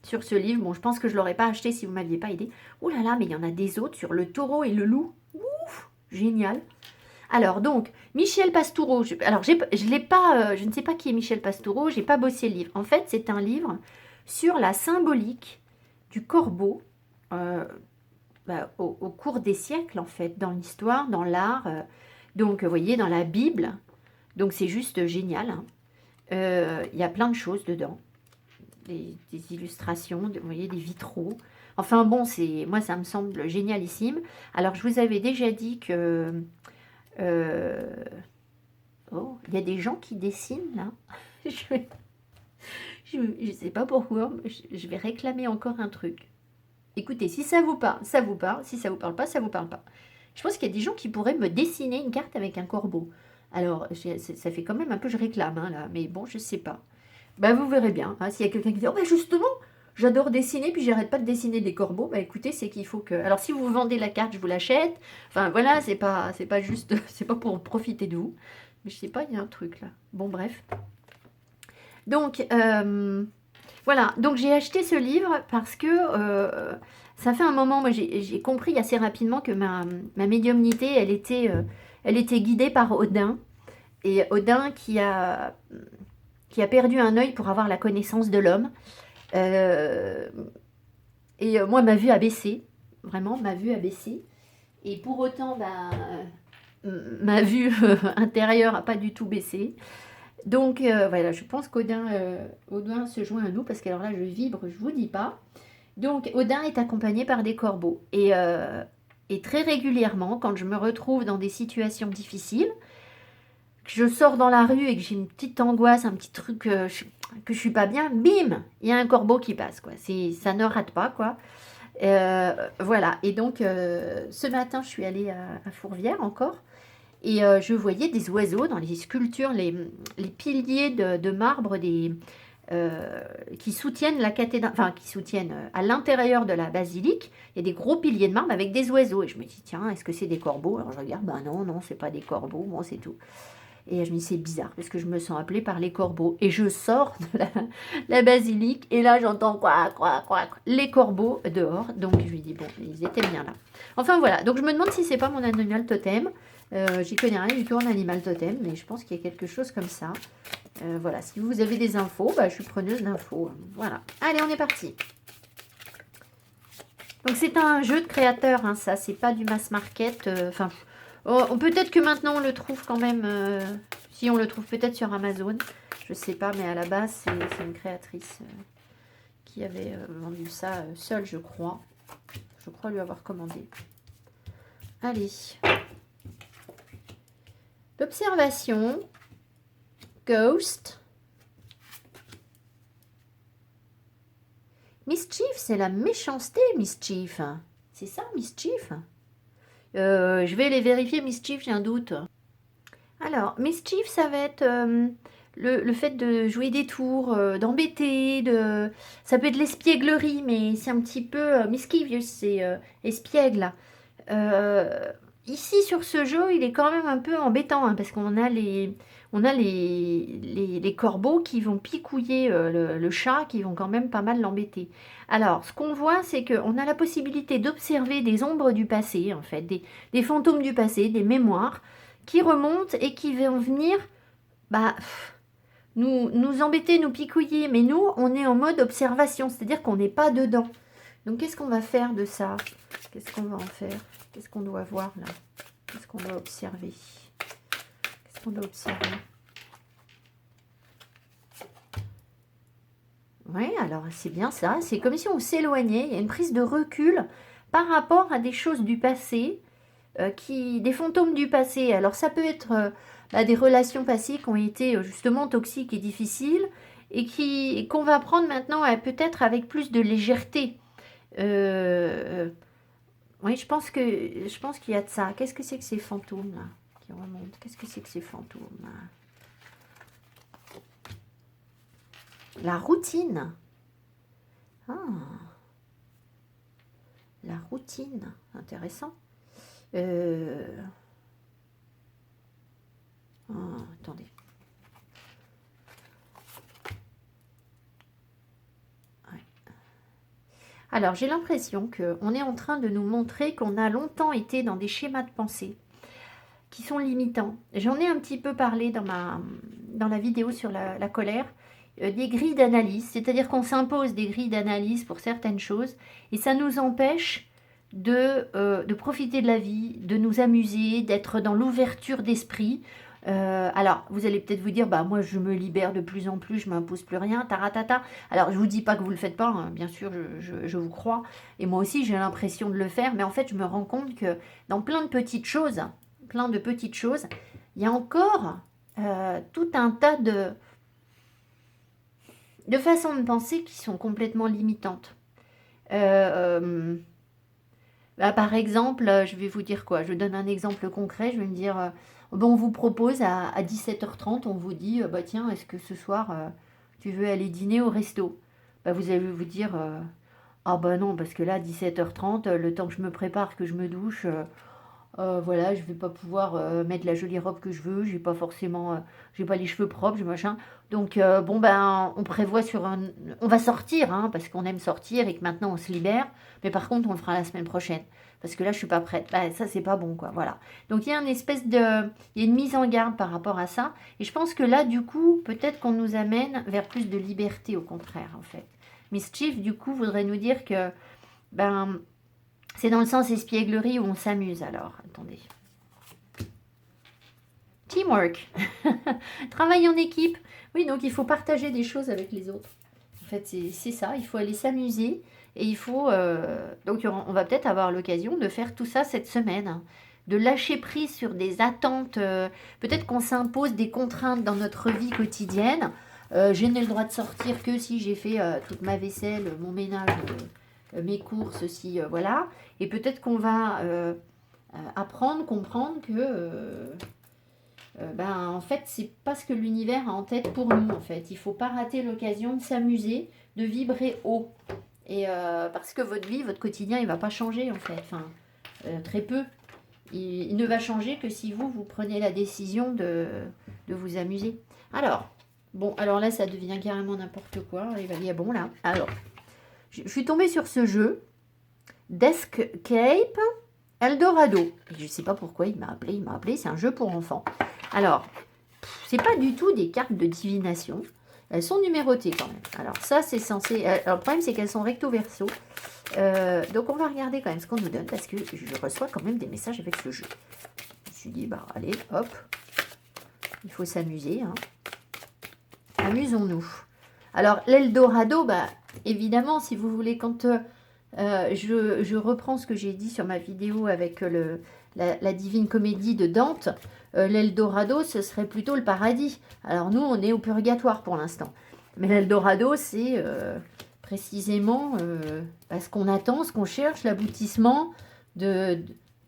sur ce livre. Bon, je pense que je ne l'aurais pas acheté si vous ne m'aviez pas aidé. Oh là là, mais il y en a des autres sur le taureau et le loup. Ouf, génial. Alors, donc, Michel Pastoureau. Je ne sais pas qui est Michel Pastoureau. Je n'ai pas bossé le livre. En fait, c'est un livre sur la symbolique du corbeau au cours des siècles, en fait, dans l'histoire, dans l'art. Donc, vous voyez, dans la Bible. Donc, c'est juste génial, hein. Il y a plein de choses dedans, des illustrations, vous voyez, des vitraux. Enfin bon, moi ça me semble génialissime. Alors je vous avais déjà dit que oh, il y a des gens qui dessinent là. Je sais pas pourquoi, je vais réclamer encore un truc. Écoutez, si ça vous parle, ça vous parle. Si ça vous parle pas, ça vous parle pas. Je pense qu'il y a des gens qui pourraient me dessiner une carte avec un corbeau. Alors, ça fait quand même un peu, je réclame, hein, là, mais bon, je sais pas. Bah, vous verrez bien, hein, s'il y a quelqu'un qui dit, oh, bah, justement, j'adore dessiner, puis j'arrête pas de dessiner des corbeaux, bah, écoutez, c'est qu'il faut que... Alors, si vous vendez la carte, je vous l'achète. Enfin, voilà, c'est pas juste, c'est pas pour profiter de vous. Mais je sais pas, il y a un truc, là. Bon, bref. Donc, voilà, donc j'ai acheté ce livre parce que ça fait un moment, moi j'ai compris assez rapidement que ma médiumnité, elle était guidée par Odin. Et Odin qui a perdu un œil pour avoir la connaissance de l'homme. Moi, ma vue a baissé, vraiment, ma vue a baissé. Et pour autant, ma vue intérieure n'a pas du tout baissé. Donc voilà, je pense qu'Odin se joint à nous parce que alors là je vibre, je vous dis pas. Donc Odin est accompagné par des corbeaux et très régulièrement quand je me retrouve dans des situations difficiles, que je sors dans la rue et que j'ai une petite angoisse, un petit truc que je suis pas bien, bim, il y a un corbeau qui passe quoi. Ça ne rate pas quoi. Voilà, et donc ce matin je suis allée à Fourvière encore. Et je voyais des oiseaux dans les sculptures, les piliers de marbre qui soutiennent la cathédrale, enfin qui soutiennent à l'intérieur de la basilique. Il y a des gros piliers de marbre avec des oiseaux. Et je me dis, tiens, est-ce que c'est des corbeaux? Alors je regarde, ben non, c'est pas des corbeaux, bon, c'est tout. Et je me dis, c'est bizarre, parce que je me sens appelée par les corbeaux. Et je sors de la basilique, et là j'entends quoi, les corbeaux dehors. Donc je lui dis, bon, ils étaient bien là. Enfin voilà, donc je me demande si c'est pas mon animal totem. J'y connais rien du tout en animal totem, mais je pense qu'il y a quelque chose comme ça. Voilà, si vous avez des infos, je suis preneuse d'infos. Voilà. Allez, on est parti. Donc c'est un jeu de créateur, hein, ça, c'est pas du mass market. Enfin, peut-être que maintenant on le trouve quand même. Si on le trouve peut-être sur Amazon, je sais pas, mais à la base c'est une créatrice qui avait vendu ça seule, je crois. Je crois lui avoir commandé. Allez. L'observation, Ghost. Mischief, c'est la méchanceté, Mischief. C'est ça, Mischief? Je vais les vérifier. Mischief, j'ai un doute. Alors, Mischief, ça va être le fait de jouer des tours, d'embêter, ça peut être l'espièglerie, mais c'est un petit peu mischievous, c'est espiègle. Euh, Ici, sur ce jeu, il est quand même un peu embêtant, hein, parce qu'on a les corbeaux qui vont picouiller le chat, qui vont quand même pas mal l'embêter. Alors, ce qu'on voit, c'est qu'on a la possibilité d'observer des ombres du passé, en fait, des fantômes du passé, des mémoires, qui remontent et qui vont venir bah, nous embêter, nous picouiller. Mais nous, on est en mode observation, c'est-à-dire qu'on n'est pas dedans. Donc, qu'est-ce qu'on va faire de ça? Qu'est-ce qu'on va en faire? Qu'est-ce qu'on doit voir là? Qu'est-ce qu'on doit observer? Qu'est-ce qu'on doit observer? Oui, alors c'est bien ça. C'est comme si on s'éloignait. Il y a une prise de recul par rapport à des choses du passé, des fantômes du passé. Alors ça peut être des relations passées qui ont été justement toxiques et difficiles et qu'on va prendre maintenant peut-être avec plus de légèreté. Oui, je pense qu'il y a de ça. Qu'est-ce que c'est que ces fantômes là qui remontent? Qu'est-ce que c'est que ces fantômes là? La routine. Ah, la routine. Intéressant. Ah, attendez. Ouais. Alors, j'ai l'impression qu'on est en train de nous montrer qu'on a longtemps été dans des schémas de pensée qui sont limitants. J'en ai un petit peu parlé dans la vidéo sur la colère. Des grilles d'analyse, c'est-à-dire qu'on s'impose des grilles d'analyse pour certaines choses et ça nous empêche de profiter de la vie, de nous amuser, d'être dans l'ouverture d'esprit. Alors, vous allez peut-être vous dire, bah moi je me libère de plus en plus, je m'impose plus rien, taratata. Alors, je vous dis pas que vous le faites pas, hein, bien sûr, je vous crois. Et moi aussi, j'ai l'impression de le faire, mais en fait, je me rends compte que dans plein de petites choses, il y a encore tout un tas de façons de penser qui sont complètement limitantes. Par exemple, je vais vous dire quoi? Je donne un exemple concret. Je vais me dire, bon, on vous propose à 17h30, on vous dit, bah tiens, est-ce que ce soir, tu veux aller dîner au resto? Bah, vous allez vous dire, ah bah non, parce que là, 17h30, le temps que je me prépare, que je me douche, voilà, je vais pas pouvoir mettre la jolie robe que je veux, j'ai pas forcément, j'ai pas les cheveux propres, j'ai machin. Donc bon ben, on prévoit on va sortir, hein, parce qu'on aime sortir et que maintenant on se libère. Mais par contre, on le fera la semaine prochaine, parce que là je suis pas prête. Bah, ça c'est pas bon quoi, voilà. Donc il y a il y a une mise en garde par rapport à ça. Et je pense que là du coup, peut-être qu'on nous amène vers plus de liberté au contraire en fait. Mischief du coup voudrait nous dire que ben c'est dans le sens espièglerie où on s'amuse alors. Attendez. Teamwork. Travail en équipe. Oui, donc il faut partager des choses avec les autres. En fait, c'est ça. Il faut aller s'amuser. Et il faut... donc on va peut-être avoir l'occasion de faire tout ça cette semaine. Hein. De lâcher prise sur des attentes. Peut-être qu'on s'impose des contraintes dans notre vie quotidienne. Je n'ai le droit de sortir que si j'ai fait toute ma vaisselle, mon ménage, mes courses, si... voilà. Et peut-être qu'on va apprendre, comprendre que... en fait, c'est pas ce que l'univers a en tête pour nous, en fait. Il faut pas rater l'occasion de s'amuser, de vibrer haut. Et parce que votre vie, votre quotidien, il va pas changer, en fait. Enfin, très peu. Il ne va changer que si vous prenez la décision de vous amuser. Alors, bon, alors là, ça devient carrément n'importe quoi. Il va dire, bon, là. Alors, je suis tombée sur ce jeu. Deskcape Eldorado. Je ne sais pas pourquoi il m'a appelé. C'est un jeu pour enfants. Alors, c'est pas du tout des cartes de divination. Elles sont numérotées quand même. Alors ça, c'est censé... Alors le problème, c'est qu'elles sont recto verso. Donc on va regarder quand même ce qu'on nous donne parce que je reçois quand même des messages avec ce jeu. Je me suis dit, bah allez, hop. Il faut s'amuser. Hein. Amusons-nous. Alors l'Eldorado, bah évidemment, si vous voulez, quand je reprends ce que j'ai dit sur ma vidéo avec la Divine Comédie de Dante, l'Eldorado, ce serait plutôt le paradis. Alors nous, on est au purgatoire pour l'instant. Mais l'Eldorado, c'est précisément ce qu'on attend, ce qu'on cherche, l'aboutissement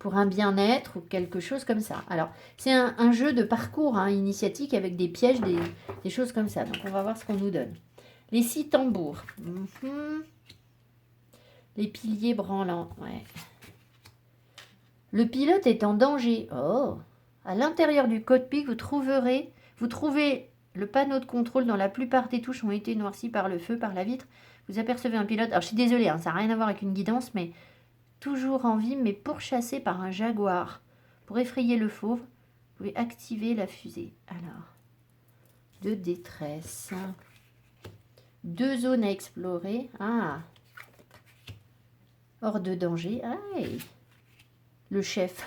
pour un bien-être ou quelque chose comme ça. Alors, c'est un jeu de parcours initiatique avec des pièges, des choses comme ça. Donc, on va voir ce qu'on nous donne. Les 6 tambours. Les piliers branlants. Ouais. Le pilote est en danger. Oh. À l'intérieur du cockpit, vous trouvez le panneau de contrôle dont la plupart des touches ont été noircies par le feu, par la vitre. Vous apercevez un pilote. Alors, je suis désolée, ça n'a rien à voir avec une guidance, mais toujours en vie, mais pourchassé par un jaguar. Pour effrayer le fauve, vous pouvez activer la fusée. Alors, de détresse. 2 zones à explorer. Ah. Hors de danger. Ah, le chef.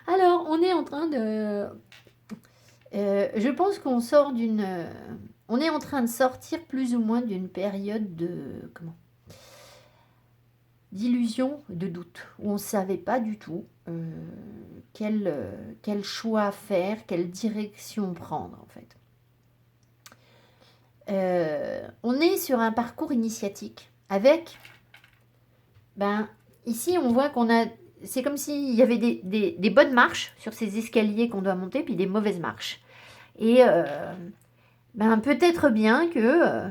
Alors, on est en train de... je pense qu'on sort d'une... on est en train de sortir plus ou moins d'une période de... Comment d'illusion, de doute, où on ne savait pas du tout quel choix faire, quelle direction prendre en fait. On est sur un parcours initiatique avec, ici on voit qu'on a, c'est comme s'il y avait des bonnes marches sur ces escaliers qu'on doit monter, puis des mauvaises marches. Et peut-être bien que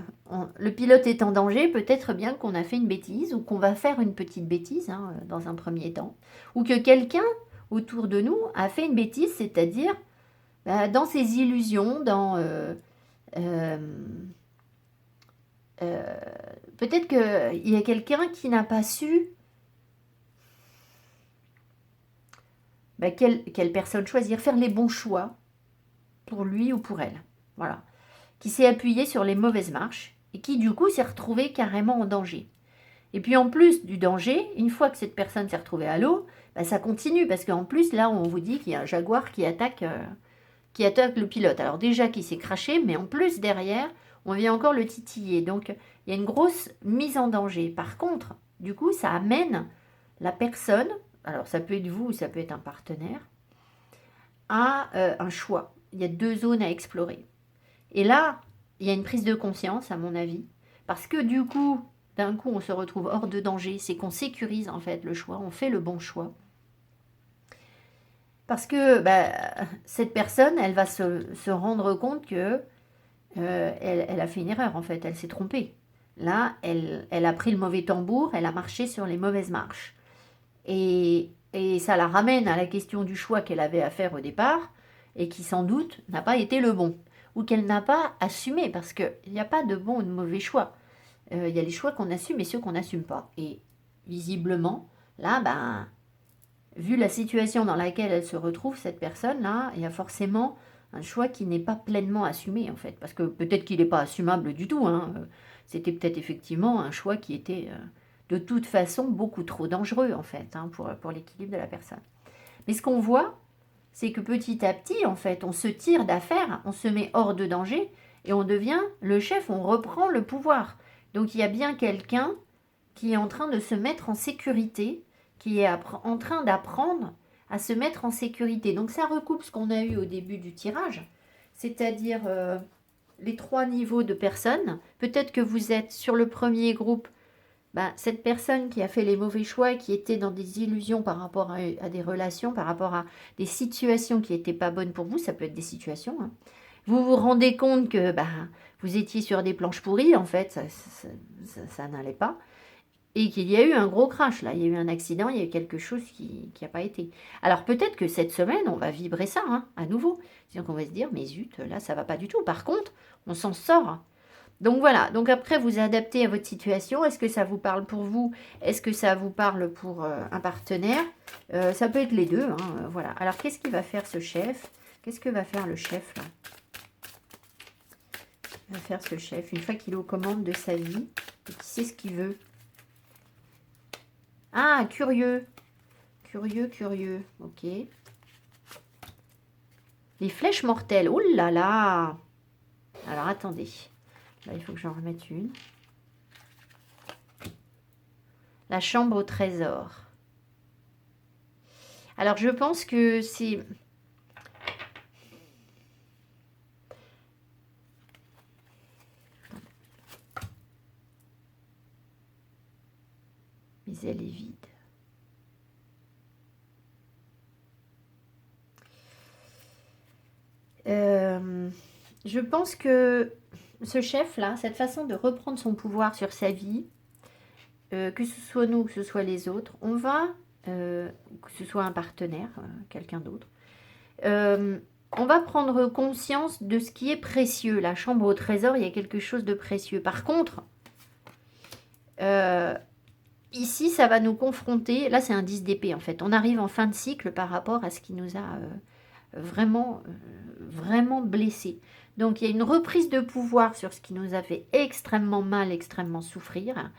le pilote est en danger, peut-être bien qu'on a fait une bêtise ou qu'on va faire une petite bêtise dans un premier temps, ou que quelqu'un autour de nous a fait une bêtise, c'est-à-dire dans ses illusions, peut-être qu'il y a quelqu'un qui n'a pas su quelle personne choisir, faire les bons choix pour lui ou pour elle. Voilà. Qui s'est appuyé sur les mauvaises marches et qui du coup s'est retrouvé carrément en danger. Et puis en plus du danger, une fois que cette personne s'est retrouvée à l'eau, ça continue parce qu'en plus là on vous dit qu'il y a un jaguar qui attaque le pilote. Alors déjà qui s'est craché, mais en plus derrière on vient encore le titiller. Donc il y a une grosse mise en danger. Par contre, du coup ça amène la personne, alors ça peut être vous ou ça peut être un partenaire, à un choix. Il y a 2 zones à explorer. Et là, il y a une prise de conscience, à mon avis, parce que du coup, d'un coup, on se retrouve hors de danger, c'est qu'on sécurise en fait le choix, on fait le bon choix. Parce que cette personne, elle va se rendre compte que elle a fait une erreur en fait, elle s'est trompée. Là, elle a pris le mauvais tambour, elle a marché sur les mauvaises marches. Et ça la ramène à la question du choix qu'elle avait à faire au départ, et qui sans doute n'a pas été le bon. Ou qu'elle n'a pas assumé, parce qu'il n'y a pas de bon ou de mauvais choix. Il y a les choix qu'on assume et ceux qu'on n'assume pas. Et visiblement, là, vu la situation dans laquelle elle se retrouve, cette personne-là, il y a forcément un choix qui n'est pas pleinement assumé, en fait. Parce que peut-être qu'il n'est pas assumable du tout. C'était peut-être effectivement un choix qui était, de toute façon, beaucoup trop dangereux, en fait, pour l'équilibre de la personne. Mais ce qu'on voit, c'est que petit à petit, en fait, on se tire d'affaire, on se met hors de danger et on devient le chef, on reprend le pouvoir. Donc il y a bien quelqu'un qui est en train de se mettre en sécurité, qui est en train d'apprendre à se mettre en sécurité. Donc ça recoupe ce qu'on a eu au début du tirage, c'est-à-dire les 3 niveaux de personnes. Peut-être que vous êtes sur le premier groupe, cette personne qui a fait les mauvais choix, qui était dans des illusions par rapport à des relations, par rapport à des situations qui n'étaient pas bonnes pour vous, ça peut être des situations, vous vous rendez compte que vous étiez sur des planches pourries, en fait, ça n'allait pas, et qu'il y a eu un gros crash, là, il y a eu un accident, il y a eu quelque chose qui n'a pas été. Alors peut-être que cette semaine, on va vibrer ça, à nouveau. C'est-à-dire qu'on va se dire, mais zut, là, ça va pas du tout. Par contre, on s'en sort. Donc voilà, donc après vous adaptez à votre situation. Est-ce que ça vous parle pour vous? Est-ce que ça vous parle pour un partenaire? Ça peut être les deux, voilà. Alors qu'est-ce qu'il va faire ce chef? Qu'est-ce que va faire le chef là? Il va faire ce chef une fois qu'il est aux commandes de sa vie et qu'il sait ce qu'il veut. Ah, curieux. Curieux, curieux, ok. Les flèches mortelles, oh là là! Alors attendez, là il faut que j'en remette une. La chambre au trésor. Alors, je pense que c'est... Mais elle est vide. je pense que ce chef-là, cette façon de reprendre son pouvoir sur sa vie, que ce soit nous, que ce soit les autres, on va, que ce soit un partenaire, quelqu'un d'autre, euh, on va prendre conscience de ce qui est précieux. La chambre au trésor, il y a quelque chose de précieux. Par contre, euh, ici, ça va nous confronter. Là, c'est un 10 d'épée en fait. On arrive en fin de cycle par rapport à ce qui nous a vraiment blessés. Donc, il y a une reprise de pouvoir sur ce qui nous a fait extrêmement mal, extrêmement souffrir.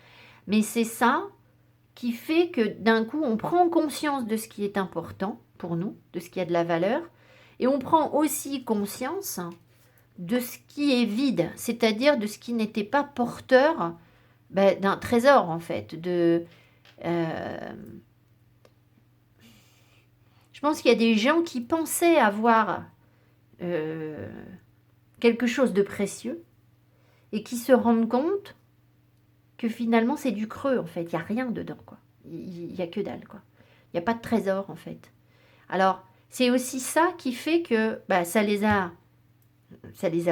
Mais c'est ça qui fait que d'un coup, on prend conscience de ce qui est important pour nous, de ce qui a de la valeur, et on prend aussi conscience de ce qui est vide, c'est-à-dire de ce qui n'était pas porteur d'un trésor, en fait. Euh, je pense qu'il y a des gens qui pensaient avoir euh, quelque chose de précieux et qui se rendent compte que finalement c'est du creux en fait, il n'y a rien dedans quoi. Il n'y a que dalle quoi. Il n'y a pas de trésor en fait. Alors c'est aussi ça qui fait que ça les a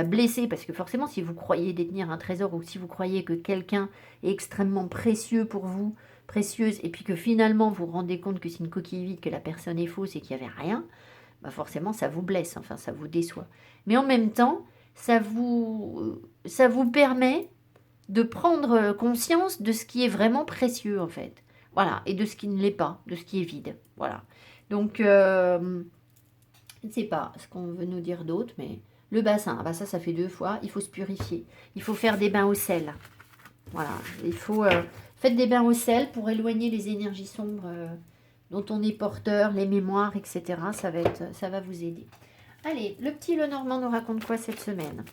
blessés parce que forcément si vous croyez détenir un trésor ou si vous croyez que quelqu'un est extrêmement précieux pour vous, précieuse, et puis que finalement vous vous rendez compte que c'est une coquille vide, que la personne est fausse et qu'il n'y avait rien, forcément ça vous blesse, enfin ça vous déçoit. Mais en même temps, ça vous permet de prendre conscience de ce qui est vraiment précieux en fait. Voilà, et de ce qui ne l'est pas, de ce qui est vide. Voilà. Donc, je ne sais pas ce qu'on veut nous dire d'autre, mais le bassin, ça fait 2 fois, il faut se purifier. Il faut faire des bains au sel. Voilà, il faut... faites des bains au sel pour éloigner les énergies sombres dont on est porteur, les mémoires, etc. Ça va vous aider. Allez, le petit Lenormand nous raconte quoi cette semaine?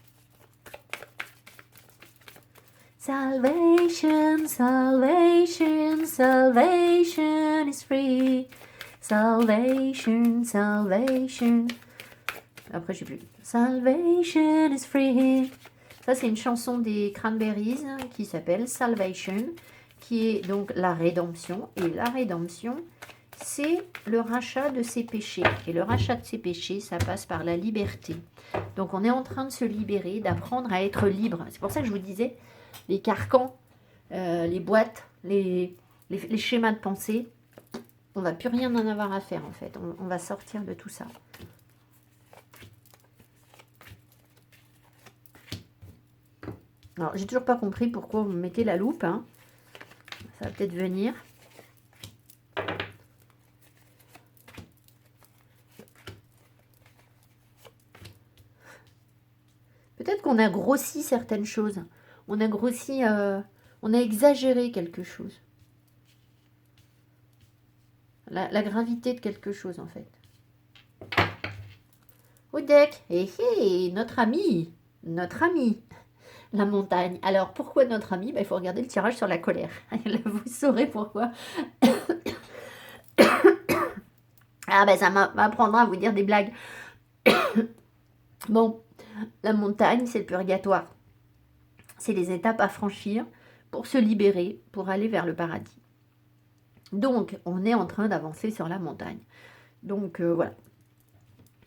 Salvation, salvation, salvation is free. Salvation, salvation. Après, je sais plus. Salvation is free. Ça, c'est une chanson des Cranberries qui s'appelle Salvation, qui est donc la rédemption. Et la rédemption, c'est le rachat de ses péchés. Et le rachat de ses péchés, ça passe par la liberté. Donc, on est en train de se libérer, d'apprendre à être libre. C'est pour ça que je vous disais, les carcans, les boîtes, les schémas de pensée, on va plus rien en avoir à faire en fait. On va sortir de tout ça. Alors, j'ai toujours pas compris pourquoi vous mettez la loupe. Hein. Ça va peut-être venir. Peut-être qu'on a grossi certaines choses. On a grossi, on a exagéré quelque chose. La gravité de quelque chose en fait. Odek, notre ami, la montagne. Alors pourquoi notre ami? Il faut regarder le tirage sur la colère. Vous saurez pourquoi. Ça m'apprendra à vous dire des blagues. Bon, la montagne, c'est le purgatoire. C'est les étapes à franchir pour se libérer, pour aller vers le paradis. Donc, on est en train d'avancer sur la montagne. Donc, voilà.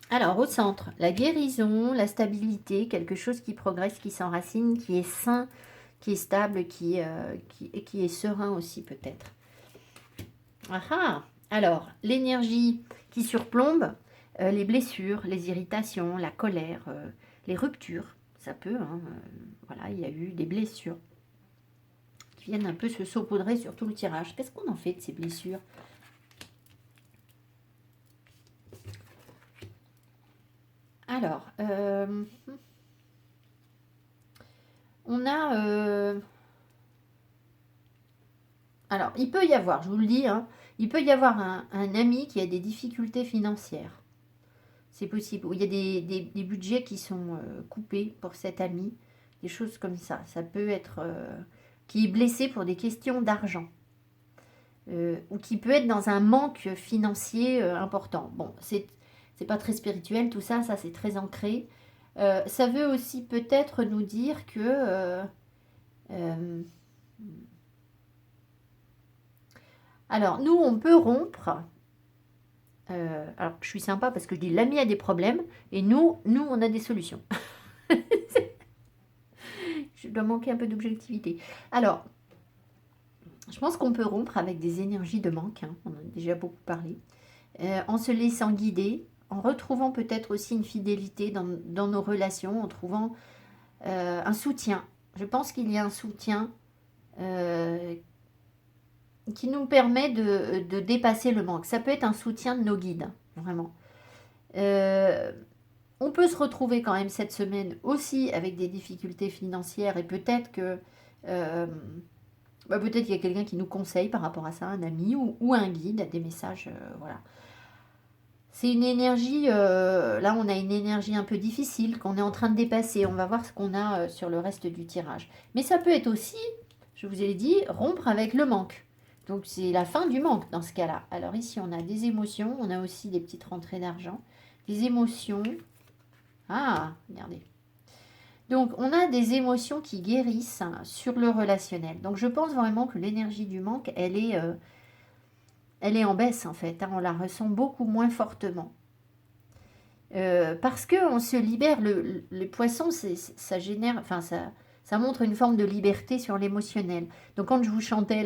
Alors, au centre, la guérison, la stabilité, quelque chose qui progresse, qui s'enracine, qui est sain, qui est stable, qui est serein aussi peut-être. Alors, l'énergie qui surplombe, les blessures, les irritations, la colère, les ruptures, ça peut, voilà, il y a eu des blessures qui viennent un peu se saupoudrer sur tout le tirage. Qu'est-ce qu'on en fait de ces blessures? Alors, on a... alors, il peut y avoir, je vous le dis, hein, il peut y avoir un ami qui a des difficultés financières. C'est possible. Ou il y a des budgets qui sont coupés pour cet ami. Des choses comme ça. Ça peut être... qui est blessé pour des questions d'argent. Ou qui peut être dans un manque financier important. Bon, c'est pas très spirituel tout ça, ça c'est très ancré. Ça veut aussi peut-être nous dire que... alors, nous, on peut rompre. Alors, je suis sympa parce que je dis l'ami a des problèmes et nous, on a des solutions. Je dois manquer un peu d'objectivité. Alors, je pense qu'on peut rompre avec des énergies de manque, hein, on en a déjà beaucoup parlé, en se laissant guider, en retrouvant peut-être aussi une fidélité dans nos relations, en trouvant un soutien. Je pense qu'il y a un soutien euh, qui nous permet de dépasser le manque. Ça peut être un soutien de nos guides, vraiment. Euh, on peut se retrouver quand même cette semaine aussi avec des difficultés financières et peut-être que peut-être qu'il y a quelqu'un qui nous conseille par rapport à ça, un ami ou un guide, des messages, voilà. C'est une énergie, là on a une énergie un peu difficile qu'on est en train de dépasser. On va voir ce qu'on a sur le reste du tirage. Mais ça peut être aussi, je vous ai dit, rompre avec le manque. Donc c'est la fin du manque dans ce cas-là. Alors ici on a des émotions, on a aussi des petites rentrées d'argent. Des émotions. Ah, regardez. Donc on a des émotions qui guérissent sur le relationnel. Donc je pense vraiment que l'énergie du manque, elle est en baisse en fait. Hein. On la ressent beaucoup moins fortement. Parce qu'on se libère, le poisson, ça génère, enfin ça montre une forme de liberté sur l'émotionnel. Donc quand je vous chantais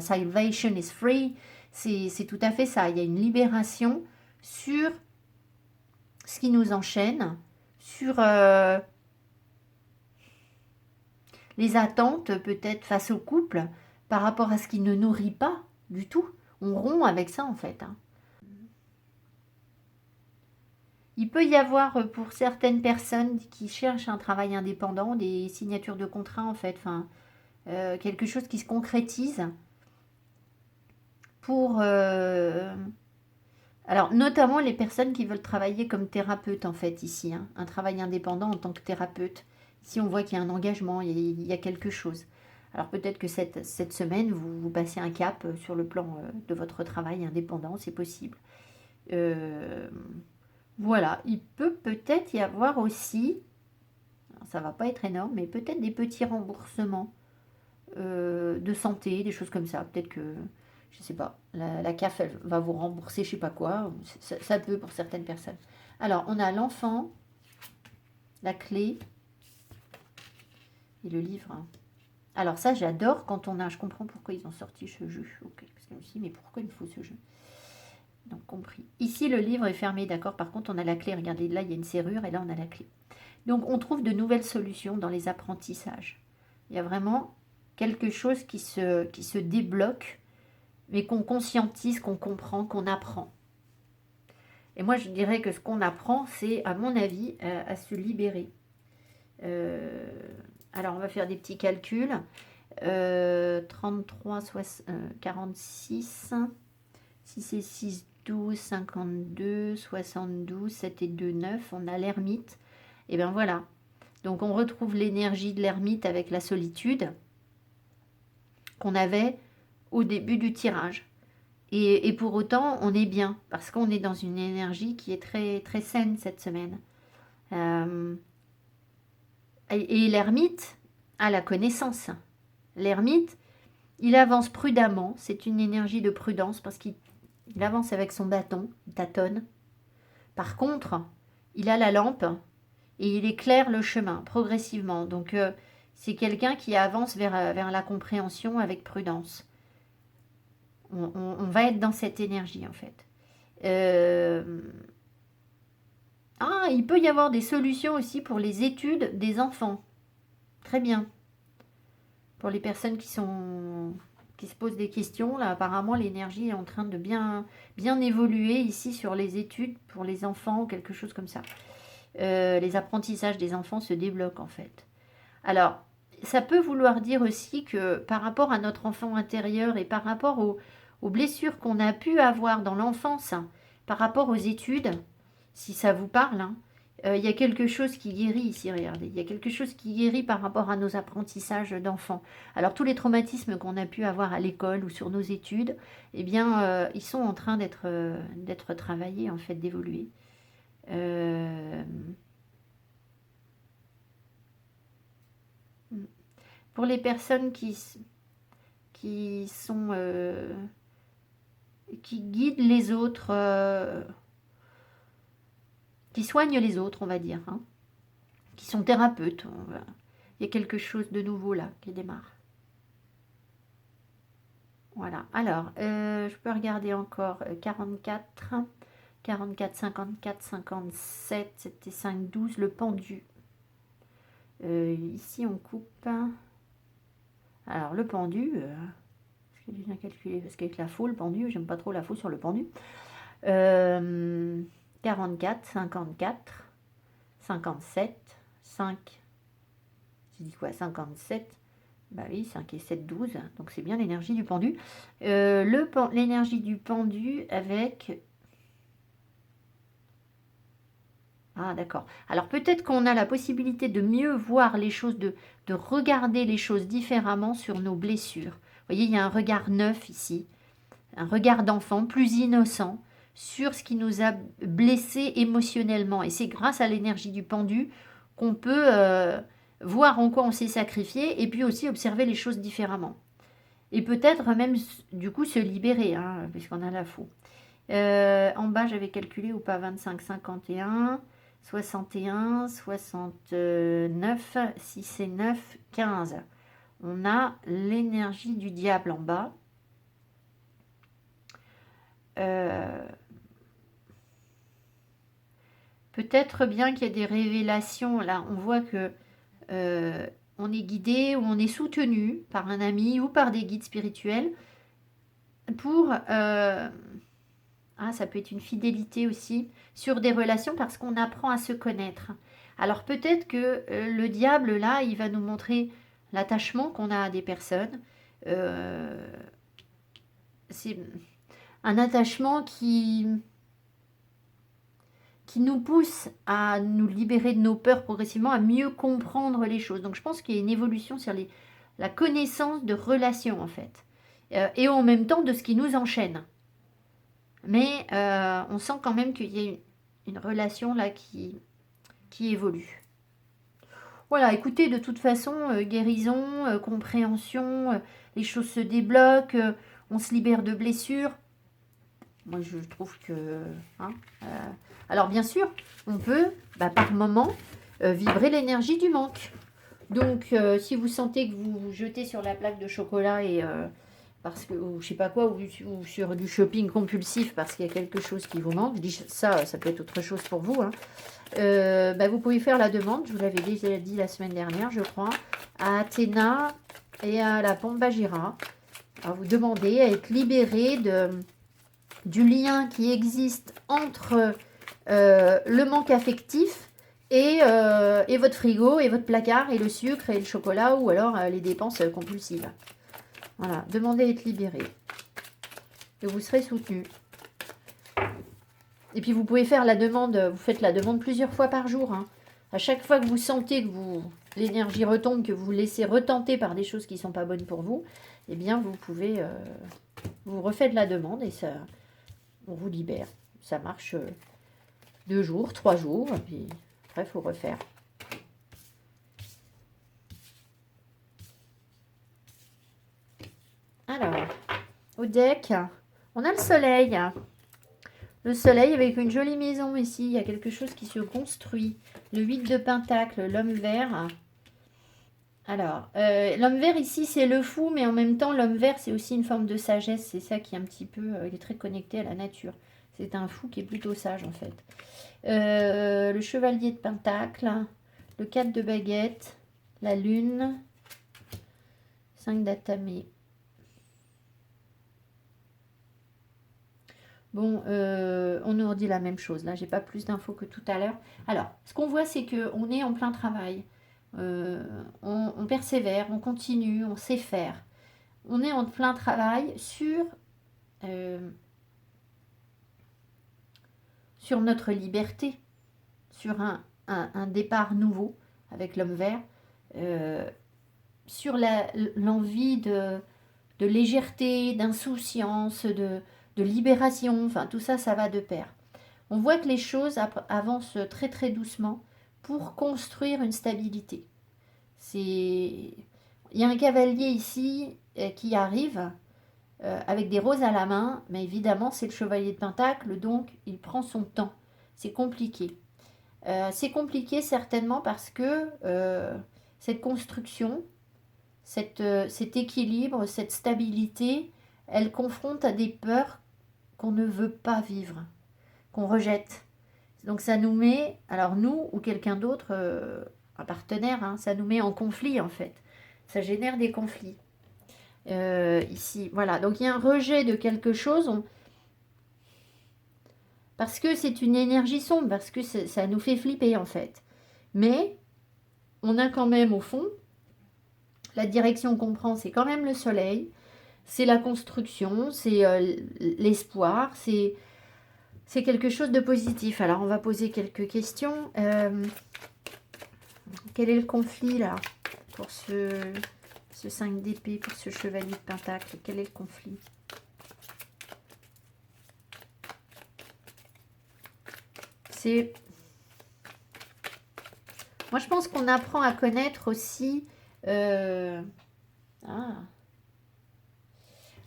Salvation is free, c'est tout à fait ça. Il y a une libération sur ce qui nous enchaîne, sur les attentes peut-être face au couple, par rapport à ce qui ne nourrit pas du tout. On rompt avec ça en fait. Hein. Il peut y avoir pour certaines personnes qui cherchent un travail indépendant, des signatures de contrat en fait, enfin, quelque chose qui se concrétise pour... alors, notamment les personnes qui veulent travailler comme thérapeute en fait ici, hein, un travail indépendant en tant que thérapeute. Ici, on voit qu'il y a un engagement, il y a quelque chose. Alors peut-être que cette semaine, vous passez un cap sur le plan de votre travail indépendant, c'est possible. Euh, voilà, il peut peut-être y avoir aussi, alors ça va pas être énorme, mais peut-être des petits remboursements de santé, des choses comme ça. Peut-être que, je sais pas, la CAF elle va vous rembourser je sais pas quoi. Ça peut pour certaines personnes. Alors, on a l'enfant, la clé et le livre. Hein. Alors ça, j'adore quand on a... Je comprends pourquoi ils ont sorti ce jeu. Ok, parce que je me suis dit, mais pourquoi il faut ce jeu? Donc, compris. Ici, le livre est fermé, d'accord. Par contre, on a la clé. Regardez, là, il y a une serrure et là, on a la clé. Donc, on trouve de nouvelles solutions dans les apprentissages. Il y a vraiment quelque chose qui se débloque, mais qu'on conscientise, qu'on comprend, qu'on apprend. Et moi, je dirais que ce qu'on apprend, c'est, à mon avis, à se libérer. Alors, on va faire des petits calculs. 33, 46, 6 et 6, 12, 52, 72, 7 et 2, 9. On a l'ermite. Et bien voilà. Donc, on retrouve l'énergie de l'ermite avec la solitude qu'on avait au début du tirage. Et pour autant, on est bien, parce qu'on est dans une énergie qui est très, très saine cette semaine. Euh, et l'ermite a la connaissance. L'ermite, il avance prudemment, c'est une énergie de prudence, parce qu'il avance avec son bâton, il tâtonne. Par contre, il a la lampe, et il éclaire le chemin, progressivement. Donc, c'est quelqu'un qui avance vers la compréhension avec prudence. On va être dans cette énergie, en fait. Ah, il peut y avoir des solutions aussi pour les études des enfants. Très bien. Pour les personnes qui se posent des questions, là, apparemment, l'énergie est en train de bien évoluer ici sur les études pour les enfants ou quelque chose comme ça. Les apprentissages des enfants se débloquent, en fait. Alors, ça peut vouloir dire aussi que par rapport à notre enfant intérieur et par rapport aux blessures qu'on a pu avoir dans l'enfance, hein, par rapport aux études, si ça vous parle, hein, il y a quelque chose qui guérit ici, regardez. Il y a quelque chose qui guérit par rapport à nos apprentissages d'enfants. Alors tous les traumatismes qu'on a pu avoir à l'école ou sur nos études, eh bien, ils sont en train d'être travaillés, en fait, d'évoluer. Euh, pour les personnes qui sont... qui guident les autres... qui soignent les autres, on va dire, hein. qui sont thérapeutes. Il y a quelque chose de nouveau là qui démarre. Voilà. Alors, je peux regarder encore 44, 44, 54, 57, c'était 5, 12, le pendu. Ici, on coupe. Alors, le pendu, est-ce que j'ai bien calculé? Parce qu'avec la faux, le pendu, j'aime pas trop la faux sur le pendu. 44, 54, 57, 5. J'ai dit quoi? 57. Bah oui, 5 et 7, 12. Donc, c'est bien l'énergie du pendu. L'énergie du pendu avec... Ah, d'accord. Alors, peut-être qu'on a la possibilité de mieux voir les choses, de regarder les choses différemment sur nos blessures. Vous voyez, il y a un regard neuf ici, un regard d'enfant plus innocent sur ce qui nous a blessés émotionnellement. Et c'est grâce à l'énergie du pendu qu'on peut voir en quoi on s'est sacrifié et puis aussi observer les choses différemment. Et peut-être même, du coup, se libérer, hein, puisqu'on a la faux. En bas, j'avais calculé ou pas 25, 51, 61, 69, 6 et 9, 15. On a l'énergie du diable en bas. Peut-être bien qu'il y a des révélations. Là, on voit que on est guidé ou on est soutenu par un ami ou par des guides spirituels pour... ça peut être une fidélité aussi sur des relations parce qu'on apprend à se connaître. Alors peut-être que le diable, là, il va nous montrer l'attachement qu'on a à des personnes. C'est un attachement qui nous pousse à nous libérer de nos peurs progressivement, à mieux comprendre les choses. Donc je pense qu'il y a une évolution sur la connaissance de relations en fait. Et en même temps de ce qui nous enchaîne. Mais on sent quand même qu'il y a une relation là qui évolue. Voilà, écoutez, de toute façon, guérison, compréhension, les choses se débloquent, on se libère de blessures. Moi, je trouve que... alors, bien sûr, on peut, par moment, vibrer l'énergie du manque. Donc, si vous sentez que vous vous jetez sur la plaque de chocolat et... parce que, ou je sais pas quoi, ou sur du shopping compulsif parce qu'il y a quelque chose qui vous manque. Je dis ça, ça peut être autre chose pour vous. Vous pouvez faire la demande, je vous l'avais déjà dit la semaine dernière, je crois, à Athéna et à la pompe Bagira. Alors, vous demandez à être libéré du lien qui existe entre le manque affectif et votre frigo et votre placard et le sucre et le chocolat ou alors les dépenses compulsives. Voilà, demandez à être libéré. Et vous serez soutenu. Et puis vous pouvez faire la demande, vous faites la demande plusieurs fois par jour. Hein. À chaque fois que vous sentez que l'énergie retombe, que vous vous laissez retenter par des choses qui ne sont pas bonnes pour vous, eh bien vous pouvez, vous refaites la demande et ça, on vous libère. Ça marche 2 jours, 3 jours, et puis après il faut refaire. Alors, au deck, on a le soleil. Le soleil avec une jolie maison ici. Il y a quelque chose qui se construit. Le 8 de Pentacle, l'homme vert. Alors, l'homme vert ici, c'est le fou, mais en même temps, l'homme vert, c'est aussi une forme de sagesse. C'est ça qui est un petit peu... il est très connecté à la nature. C'est un fou qui est plutôt sage, en fait. Le chevalier de Pentacle. Le 4 de baguette. La lune. 5 d'atamé. Bon, on nous redit la même chose. Là, j'ai pas plus d'infos que tout à l'heure. Alors, ce qu'on voit, c'est qu'on est en plein travail. On persévère, on continue, on sait faire. On est en plein travail sur notre liberté, sur un départ nouveau avec l'homme vert, sur l'envie de légèreté, d'insouciance, de libération, enfin tout ça, ça va de pair. On voit que les choses avancent très très doucement pour construire une stabilité. Il y a un cavalier ici qui arrive avec des roses à la main, mais évidemment c'est le chevalier de Pentacle, donc il prend son temps. C'est compliqué. C'est compliqué certainement parce que cette construction, cet équilibre, cette stabilité, elle confronte à des peurs qu'on ne veut pas vivre, qu'on rejette. Donc ça nous met, alors nous ou quelqu'un d'autre, un partenaire, hein, ça nous met en conflit en fait. Ça génère des conflits. Ici, voilà. Donc il y a un rejet de quelque chose parce que c'est une énergie sombre, parce que ça nous fait flipper en fait. Mais on a quand même au fond, la direction qu'on prend, c'est quand même le soleil, c'est la construction, c'est l'espoir, c'est quelque chose de positif. Alors on va poser quelques questions. Quel est le conflit là pour ce 5 d'épée, pour ce chevalier de pentacle? Quel est le conflit? C'est... Moi je pense qu'on apprend à connaître aussi...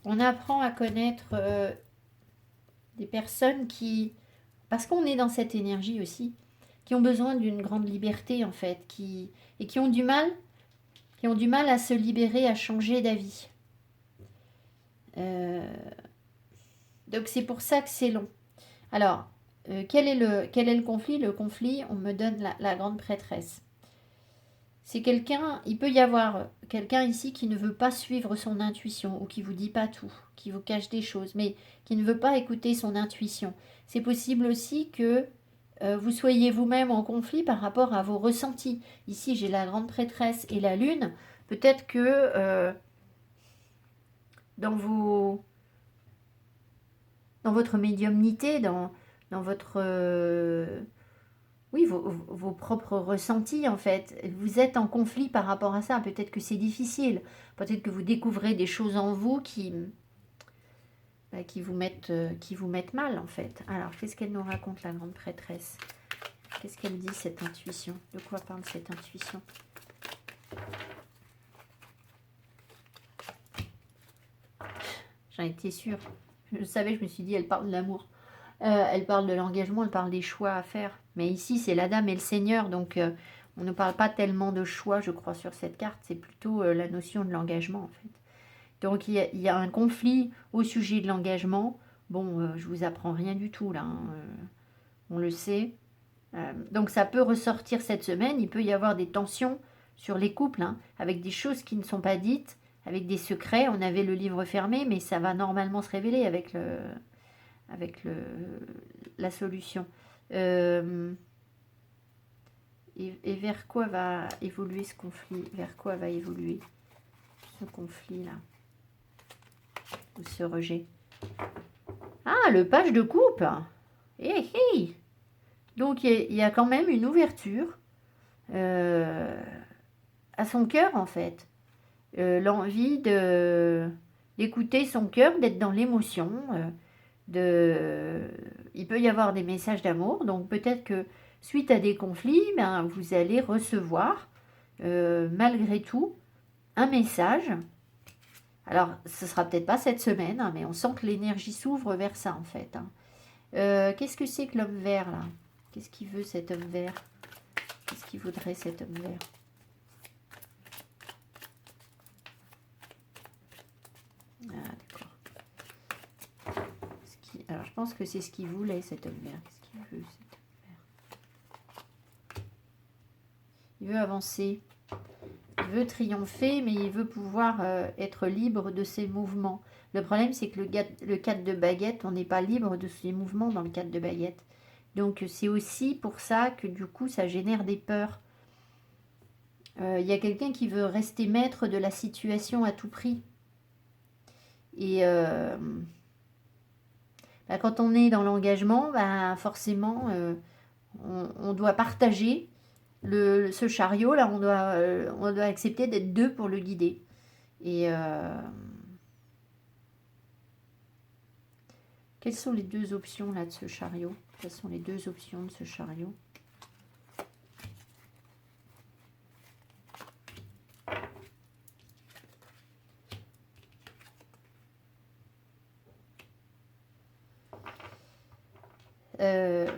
On apprend à connaître des personnes qui... Parce qu'on est dans cette énergie aussi, qui ont besoin d'une grande liberté en fait, et qui ont du mal à se libérer, à changer d'avis. Donc c'est pour ça que c'est long. Alors, quel est le conflit? Le conflit, on me donne la grande prêtresse. C'est quelqu'un, il peut y avoir quelqu'un ici qui ne veut pas suivre son intuition ou qui vous dit pas tout, qui vous cache des choses, mais qui ne veut pas écouter son intuition. C'est possible aussi que vous soyez vous-même en conflit par rapport à vos ressentis. Ici, j'ai la grande prêtresse et la lune. Peut-être que dans votre médiumnité, dans votre... oui, vos propres ressentis, en fait. Vous êtes en conflit par rapport à ça. Peut-être que c'est difficile. Peut-être que vous découvrez des choses en vous qui vous mettent mal, en fait. Alors, qu'est-ce qu'elle nous raconte, la grande prêtresse? Qu'est-ce qu'elle dit, cette intuition? De quoi parle cette intuition? J'en étais sûre. Je le savais, je me suis dit, elle parle de l'amour. Elle parle de l'engagement, elle parle des choix à faire. Mais ici, c'est la dame et le seigneur, donc on ne parle pas tellement de choix, je crois, sur cette carte. C'est plutôt la notion de l'engagement, en fait. Donc, il y a un conflit au sujet de l'engagement. Bon, je vous apprends rien du tout, là. Hein, on le sait. Donc, ça peut ressortir cette semaine. Il peut y avoir des tensions sur les couples, hein, avec des choses qui ne sont pas dites, avec des secrets. On avait le livre fermé, mais ça va normalement se révéler avec la solution. Et vers quoi va évoluer ce conflit? Vers quoi va évoluer ce conflit-là? Ou ce rejet? Ah, le page de coupe. Hé, hé. Donc, il y a quand même une ouverture à son cœur, en fait. L'envie d'écouter son cœur, d'être dans l'émotion. Il peut y avoir des messages d'amour, donc peut-être que suite à des conflits, ben, vous allez recevoir malgré tout un message. Alors, ce sera peut-être pas cette semaine, hein, mais on sent que l'énergie s'ouvre vers ça en fait. Hein. Qu'est-ce que c'est que l'homme vert là? Qu'est-ce qu'il veut cet homme vert? Qu'est-ce qu'il voudrait cet homme vert? Ah, d'accord. Alors, je pense que c'est ce qu'il voulait cet homme vert. Qu'est-ce qu'il veut cet homme vert? Il veut avancer. Il veut triompher, mais il veut pouvoir être libre de ses mouvements. Le problème, c'est que le 4 de baguette, on n'est pas libre de ses mouvements dans le 4 de baguette. Donc, c'est aussi pour ça que du coup, ça génère des peurs. Il y a quelqu'un qui veut rester maître de la situation à tout prix. Et bah, quand on est dans l'engagement, bah, forcément, on doit partager ce chariot. Là, on doit accepter d'être deux pour le guider. Et quelles sont les deux options là de ce chariot? Quelles sont les deux options de ce chariot? Attendez.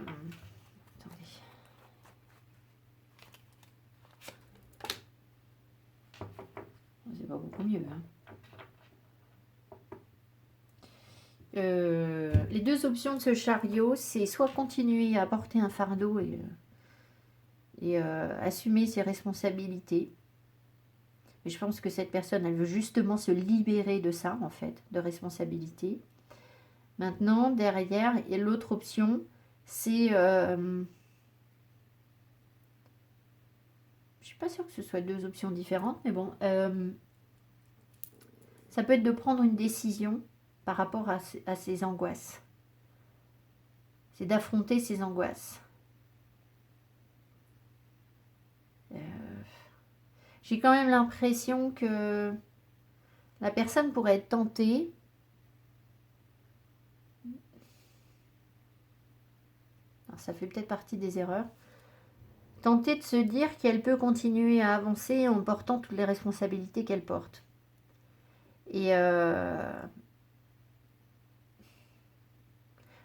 beaucoup mieux. Hein. Les deux options de ce chariot, c'est soit continuer à porter un fardeau et assumer ses responsabilités. Mais je pense que cette personne, elle veut justement se libérer de ça, en fait, de responsabilité. Maintenant, derrière, et l'autre option, c'est... je suis pas sûre que ce soit deux options différentes, mais bon. Ça peut être de prendre une décision par rapport à ses angoisses. C'est d'affronter ses angoisses. J'ai quand même l'impression que la personne pourrait être tentée. Alors ça fait peut-être partie des erreurs. Tentée de se dire qu'elle peut continuer à avancer en portant toutes les responsabilités qu'elle porte. Et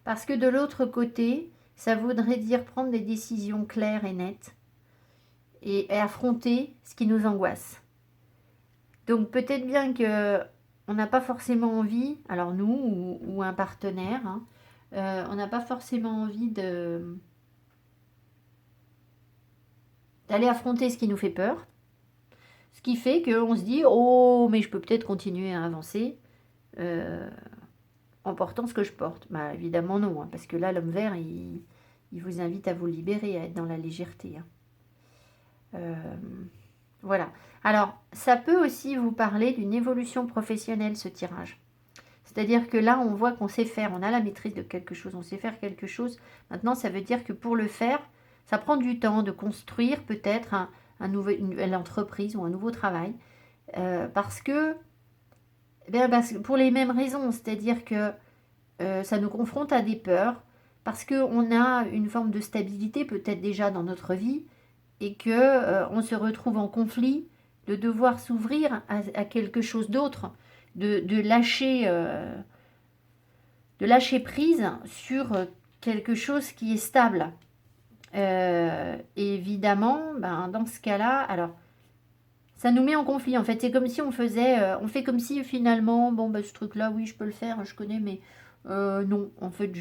parce que de l'autre côté, ça voudrait dire prendre des décisions claires et nettes et affronter ce qui nous angoisse. Donc peut-être bien que on n'a pas forcément envie, alors nous ou un partenaire, hein, on n'a pas forcément envie d'aller affronter ce qui nous fait peur. Ce qui fait qu'on se dit, oh, mais je peux peut-être continuer à avancer en portant ce que je porte. Bah, évidemment non, hein, parce que là, l'homme vert, il vous invite à vous libérer, à être dans la légèreté. Hein. Voilà. Alors, ça peut aussi vous parler d'une évolution professionnelle, ce tirage. C'est-à-dire que là, on voit qu'on sait faire, on a la maîtrise de quelque chose, on sait faire quelque chose. Maintenant, ça veut dire que pour le faire, ça prend du temps de construire peut-être une nouvelle entreprise ou un nouveau travail. Parce que pour les mêmes raisons, c'est-à-dire que ça nous confronte à des peurs, parce qu'on a une forme de stabilité peut-être déjà dans notre vie, et que on se retrouve en conflit de devoir s'ouvrir à quelque chose d'autre, de lâcher prise sur quelque chose qui est stable. Et évidemment, dans ce cas-là, alors ça nous met en conflit. En fait, c'est comme si on fait comme si finalement, ce truc-là, oui, je peux le faire, je connais, mais non, en fait,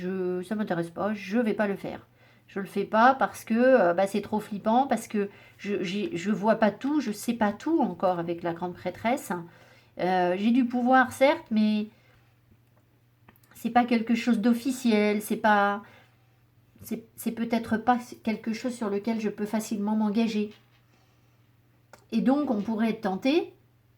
ça m'intéresse pas, je vais pas le faire. Je le fais pas parce que c'est trop flippant, parce que je vois pas tout, je sais pas tout encore avec la grande prêtresse. J'ai du pouvoir, certes, mais c'est pas quelque chose d'officiel, c'est peut-être pas quelque chose sur lequel je peux facilement m'engager. Et donc, on pourrait être tenté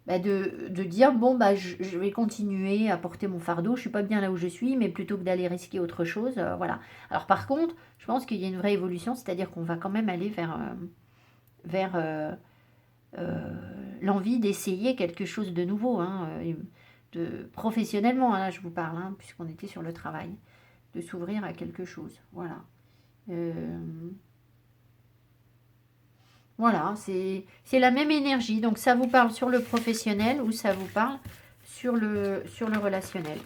de dire, je vais continuer à porter mon fardeau, je suis pas bien là où je suis, mais plutôt que d'aller risquer autre chose, voilà. Alors par contre, je pense qu'il y a une vraie évolution, c'est-à-dire qu'on va quand même aller vers l'envie d'essayer quelque chose de nouveau, hein, professionnellement, hein, là je vous parle, hein, puisqu'on était sur le travail, de s'ouvrir à quelque chose, voilà. Voilà, c'est la même énergie. Donc ça vous parle sur le professionnel ou ça vous parle sur le relationnel.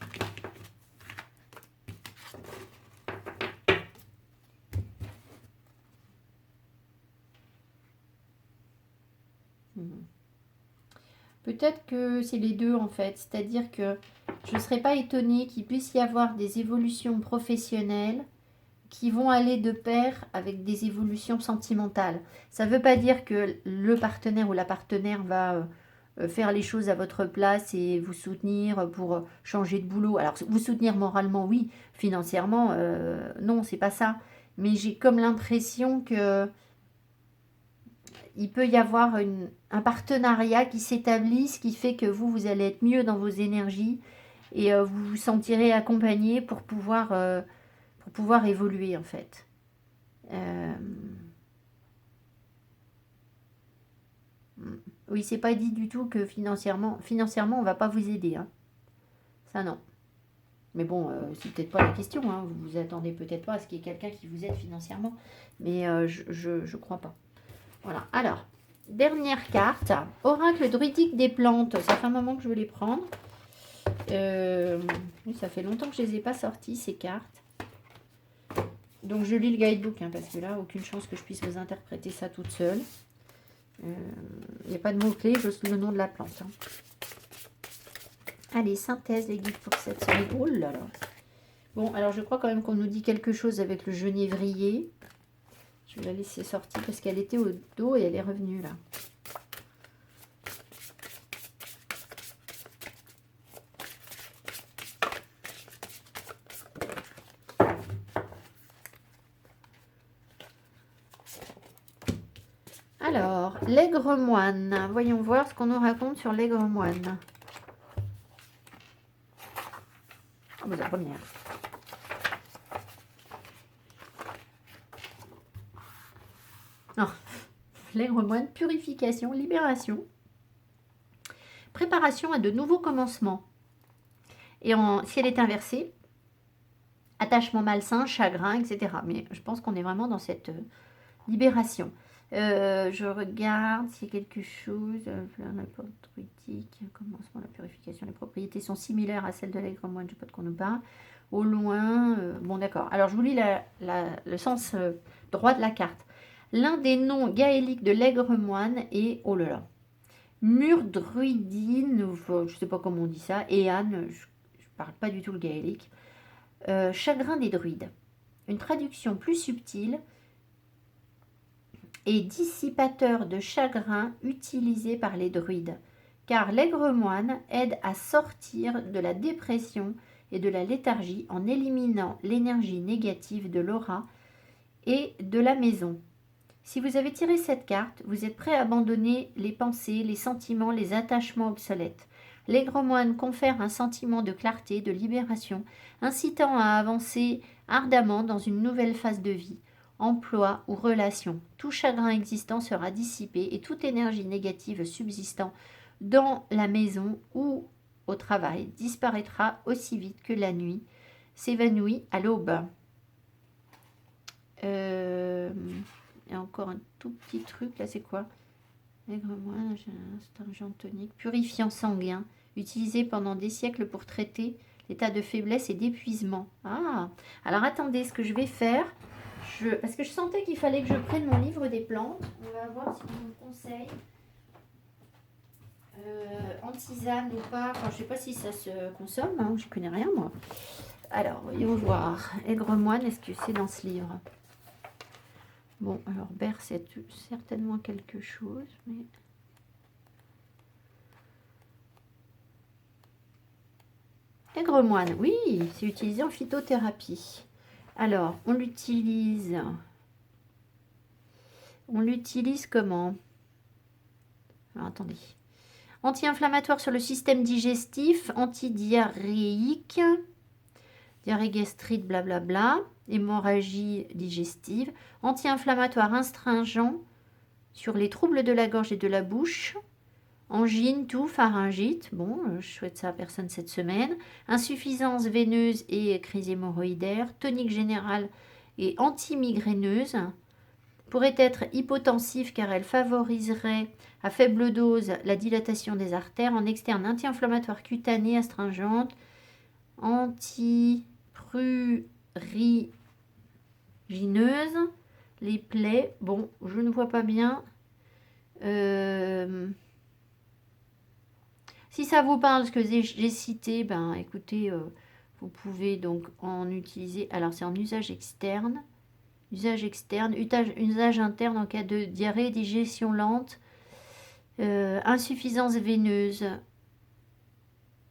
Peut-être que c'est les deux en fait. C'est-à-dire que je ne serais pas étonnée qu'il puisse y avoir des évolutions professionnelles qui vont aller de pair avec des évolutions sentimentales. Ça ne veut pas dire que le partenaire ou la partenaire va faire les choses à votre place et vous soutenir pour changer de boulot. Alors, vous soutenir moralement, oui, financièrement, non, c'est pas ça. Mais j'ai comme l'impression que il peut y avoir un partenariat qui s'établisse, qui fait que vous allez être mieux dans vos énergies et vous vous sentirez accompagné pour pouvoir évoluer en fait. Oui, c'est pas dit du tout que financièrement on va pas vous aider. Hein. Ça non. Mais bon, c'est peut-être pas la question. Hein. Vous vous attendez peut-être pas à ce qu'il y ait quelqu'un qui vous aide financièrement. Mais je crois pas. Voilà. Alors, dernière carte. Oracle druidique des plantes. Ça fait un moment que je veux les prendre. Ça fait longtemps que je les ai pas sorties, ces cartes. Donc je lis le guidebook, hein, parce que là, aucune chance que je puisse vous interpréter ça toute seule. Il n'y a pas de mots-clés, juste le nom de la plante. Hein. Allez, synthèse, les guides pour cette semaine. Oh là là. Bon, alors je crois quand même qu'on nous dit quelque chose avec le genévrier. Je vais la laisser sortir parce qu'elle était au dos et elle est revenue là. Alors, l'aigre moine. Voyons voir ce qu'on nous raconte sur l'aigre moine. Oh, la première. Non. L'aigre moine, purification, libération, préparation à de nouveaux commencements. Et si elle est inversée, attachement malsain, chagrin, etc. Mais je pense qu'on est vraiment dans cette libération. Je regarde s'il y a quelque chose. La porte druidique, commencement, la purification. Les propriétés sont similaires à celles de l'aigre moine. Je ne sais pas de quoi on nous parle. Au loin. Bon, d'accord. Alors, je vous lis le sens droit de la carte. L'un des noms gaéliques de l'aigre moine est, oh là là, Murdruidine, je ne sais pas comment on dit ça, et Anne, je ne parle pas du tout le gaélique. Chagrin des druides. Une traduction plus subtile et dissipateur de chagrin utilisé par les druides, car l'aigre moine aide à sortir de la dépression et de la léthargie en éliminant l'énergie négative de l'aura et de la maison. Si vous avez tiré cette carte, vous êtes prêt à abandonner les pensées, les sentiments, les attachements obsolètes. L'aigre moine confère un sentiment de clarté, de libération, incitant à avancer ardemment dans une nouvelle phase de vie, emploi ou relation. Tout chagrin existant sera dissipé et toute énergie négative subsistant dans la maison ou au travail disparaîtra aussi vite que la nuit s'évanouit à l'aube. Il y a encore un tout petit truc, là c'est quoi? Aigre moine, astringent tonique, purifiant sanguin, utilisé pendant des siècles pour traiter l'état de faiblesse et d'épuisement. Ah, alors attendez, ce que je vais faire, parce que je sentais qu'il fallait que je prenne mon livre des plantes. On va voir si on me conseille en tisane ou pas. Enfin, je ne sais pas si ça se consomme, hein, je connais rien moi. Alors, voyons voir. Aigre moine, est-ce que c'est dans ce livre? Bon, alors Berre, c'est certainement quelque chose, mais... Aigre moine, oui, c'est utilisé en phytothérapie. Alors, on l'utilise comment? Alors, attendez. Anti-inflammatoire sur le système digestif, antidiarrhéique, diarrhée gastrite, blablabla, hémorragie digestive, anti-inflammatoire astringent sur les troubles de la gorge et de la bouche, angine, toux, pharyngite, bon, je souhaite ça à personne cette semaine, insuffisance veineuse et crise hémorroïdaire, tonique générale et anti-migraineuse, pourrait être hypotensive car elle favoriserait à faible dose la dilatation des artères, en externe anti-inflammatoire cutanée, astringente, anti-prurigineuse, les plaies, bon, je ne vois pas bien. Si ça vous parle, ce que j'ai cité, ben écoutez, vous pouvez donc en utiliser. Alors c'est en usage externe, usage interne en cas de diarrhée, digestion lente, insuffisance veineuse,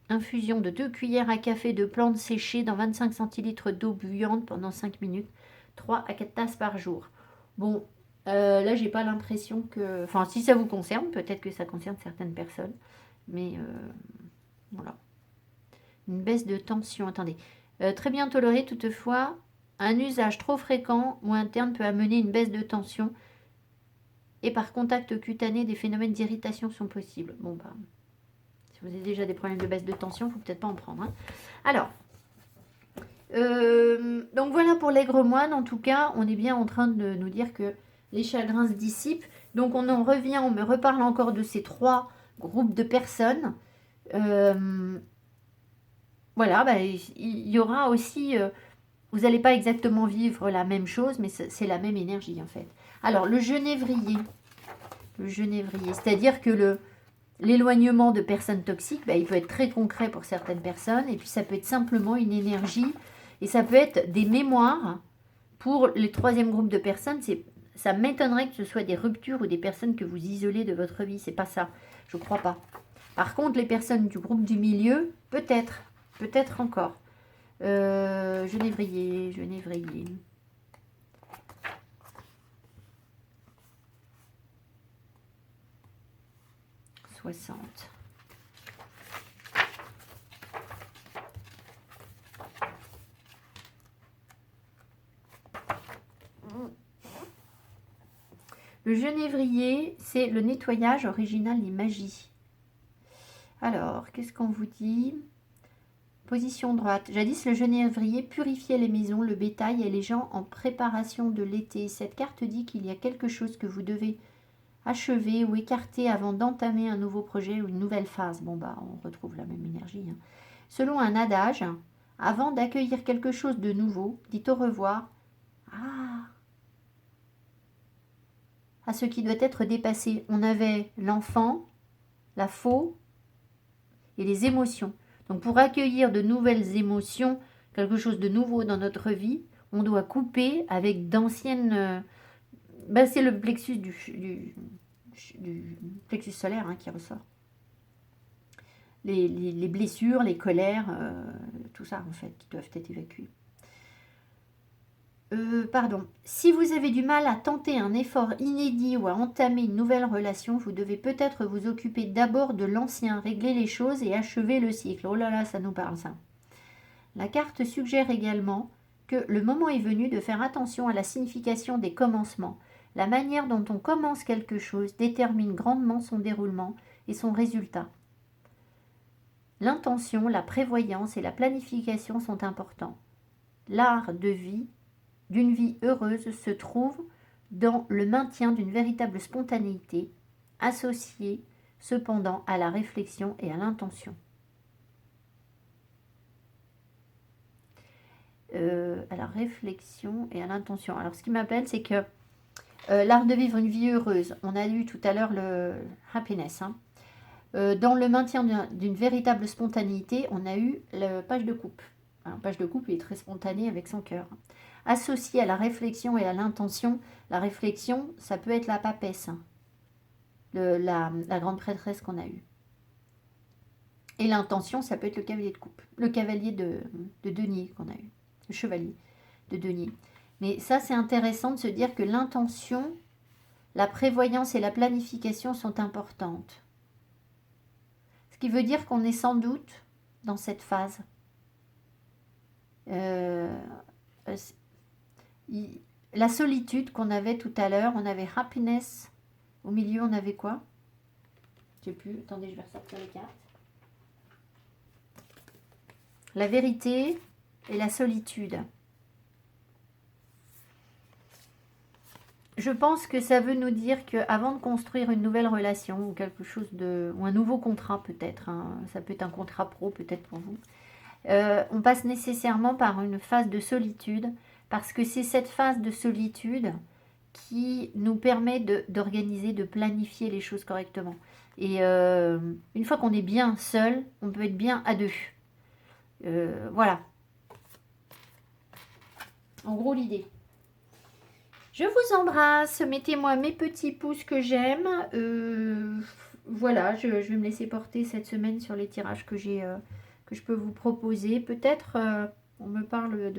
infusion de 2 cuillères à café de plantes séchées dans 25 centilitres d'eau bouillante pendant 5 minutes, 3 à 4 tasses par jour. Bon, là j'ai pas l'impression que... Enfin, si ça vous concerne, peut-être que ça concerne certaines personnes. Mais voilà. Une baisse de tension. Attendez. Très bien toléré, toutefois, un usage trop fréquent ou interne peut amener une baisse de tension. Et par contact cutané, des phénomènes d'irritation sont possibles. Bon, bah, si vous avez déjà des problèmes de baisse de tension, il ne faut peut-être pas en prendre. Hein. Alors, donc voilà pour l'aigre moine. En tout cas, on est bien en train de nous dire que les chagrins se dissipent. Donc on en revient, on me reparle encore de ces 3 groupe de personnes. Voilà, bah, il y aura aussi... vous n'allez pas exactement vivre la même chose, mais c'est la même énergie en fait. Alors, le genévrier. le genévrier. C'est-à-dire que l'éloignement de personnes toxiques, il peut être très concret pour certaines personnes, et puis ça peut être simplement une énergie, et ça peut être des mémoires. Pour le troisième groupe de personnes, ça m'étonnerait que ce soit des ruptures ou des personnes que vous isolez de votre vie. C'est pas ça, je crois pas. Par contre, les personnes du groupe du milieu, peut-être encore. Genévrier. 60. Le genévrier, c'est le nettoyage original des magies. Alors, qu'est-ce qu'on vous dit? Position droite. Jadis, le genévrier purifiait les maisons, le bétail et les gens en préparation de l'été. Cette carte dit qu'il y a quelque chose que vous devez achever ou écarter avant d'entamer un nouveau projet ou une nouvelle phase. Bon, on retrouve la même énergie. Hein. Selon un adage, avant d'accueillir quelque chose de nouveau, dites au revoir à ce qui doit être dépassé. On avait l'enfant, la faux et les émotions. Donc pour accueillir de nouvelles émotions, quelque chose de nouveau dans notre vie, on doit couper avec d'anciennes... c'est le plexus du plexus solaire qui ressort. Les blessures, les colères, tout ça en fait, qui doivent être évacuées. Si vous avez du mal à tenter un effort inédit ou à entamer une nouvelle relation, vous devez peut-être vous occuper d'abord de l'ancien, régler les choses et achever le cycle. Oh là là, ça nous parle ça. La carte suggère également que le moment est venu de faire attention à la signification des commencements. La manière dont on commence quelque chose détermine grandement son déroulement et son résultat. L'intention, la prévoyance et la planification sont importants. L'art d'une vie heureuse se trouve dans le maintien d'une véritable spontanéité, associée cependant à la réflexion et à l'intention. À la réflexion et à l'intention. Alors ce qui m'appelle, c'est que l'art de vivre une vie heureuse, on a lu tout à l'heure le happiness, dans le maintien d'une véritable spontanéité, on a eu le page de coupe. Un page de coupe est très spontané avec son cœur. Associé à la réflexion et à l'intention, la réflexion, ça peut être la papesse, la grande prêtresse qu'on a eue. Et l'intention, ça peut être le cavalier de coupe, le cavalier de denier qu'on a eu, le chevalier de denier. Mais ça, c'est intéressant de se dire que l'intention, la prévoyance et la planification sont importantes. Ce qui veut dire qu'on est sans doute dans cette phase. La solitude qu'on avait tout à l'heure, on avait happiness, au milieu on avait quoi? Je ne sais plus, attendez, je vais ressortir les cartes. La vérité et la solitude. Je pense que ça veut nous dire qu'avant de construire une nouvelle relation ou quelque chose ou un nouveau contrat peut-être, ça peut être un contrat pro peut-être pour vous, on passe nécessairement par une phase de solitude parce que c'est cette phase de solitude qui nous permet d'organiser, de planifier les choses correctement. Et une fois qu'on est bien seul, on peut être bien à deux. Voilà. En gros, l'idée. Je vous embrasse, mettez-moi mes petits pouces que j'aime. Voilà, je vais me laisser porter cette semaine sur les tirages que je peux vous proposer. Peut-être, on me parle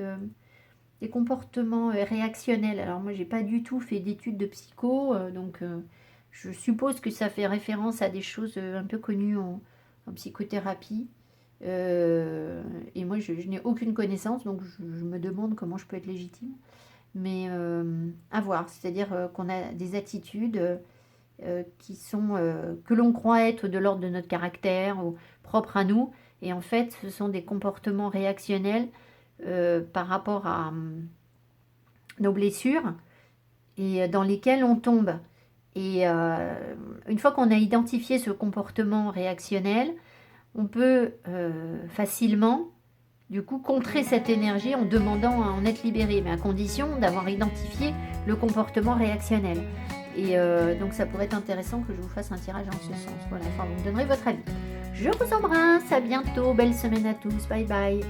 des comportements réactionnels. Alors moi, j'ai pas du tout fait d'études de psycho, donc je suppose que ça fait référence à des choses un peu connues en psychothérapie. Et moi, je n'ai aucune connaissance, donc je me demande comment je peux être légitime. Mais à voir, c'est-à-dire qu'on a des attitudes qui sont que l'on croit être de l'ordre de notre caractère ou propres à nous, et en fait ce sont des comportements réactionnels par rapport à nos blessures et dans lesquels on tombe. Et une fois qu'on a identifié ce comportement réactionnel, on peut facilement du coup contrer cette énergie en demandant à en être libéré, mais à condition d'avoir identifié le comportement réactionnel. Et donc ça pourrait être intéressant que je vous fasse un tirage en ce sens. Voilà, enfin vous me donnerez votre avis. Je vous embrasse, à bientôt, belle semaine à tous, bye bye.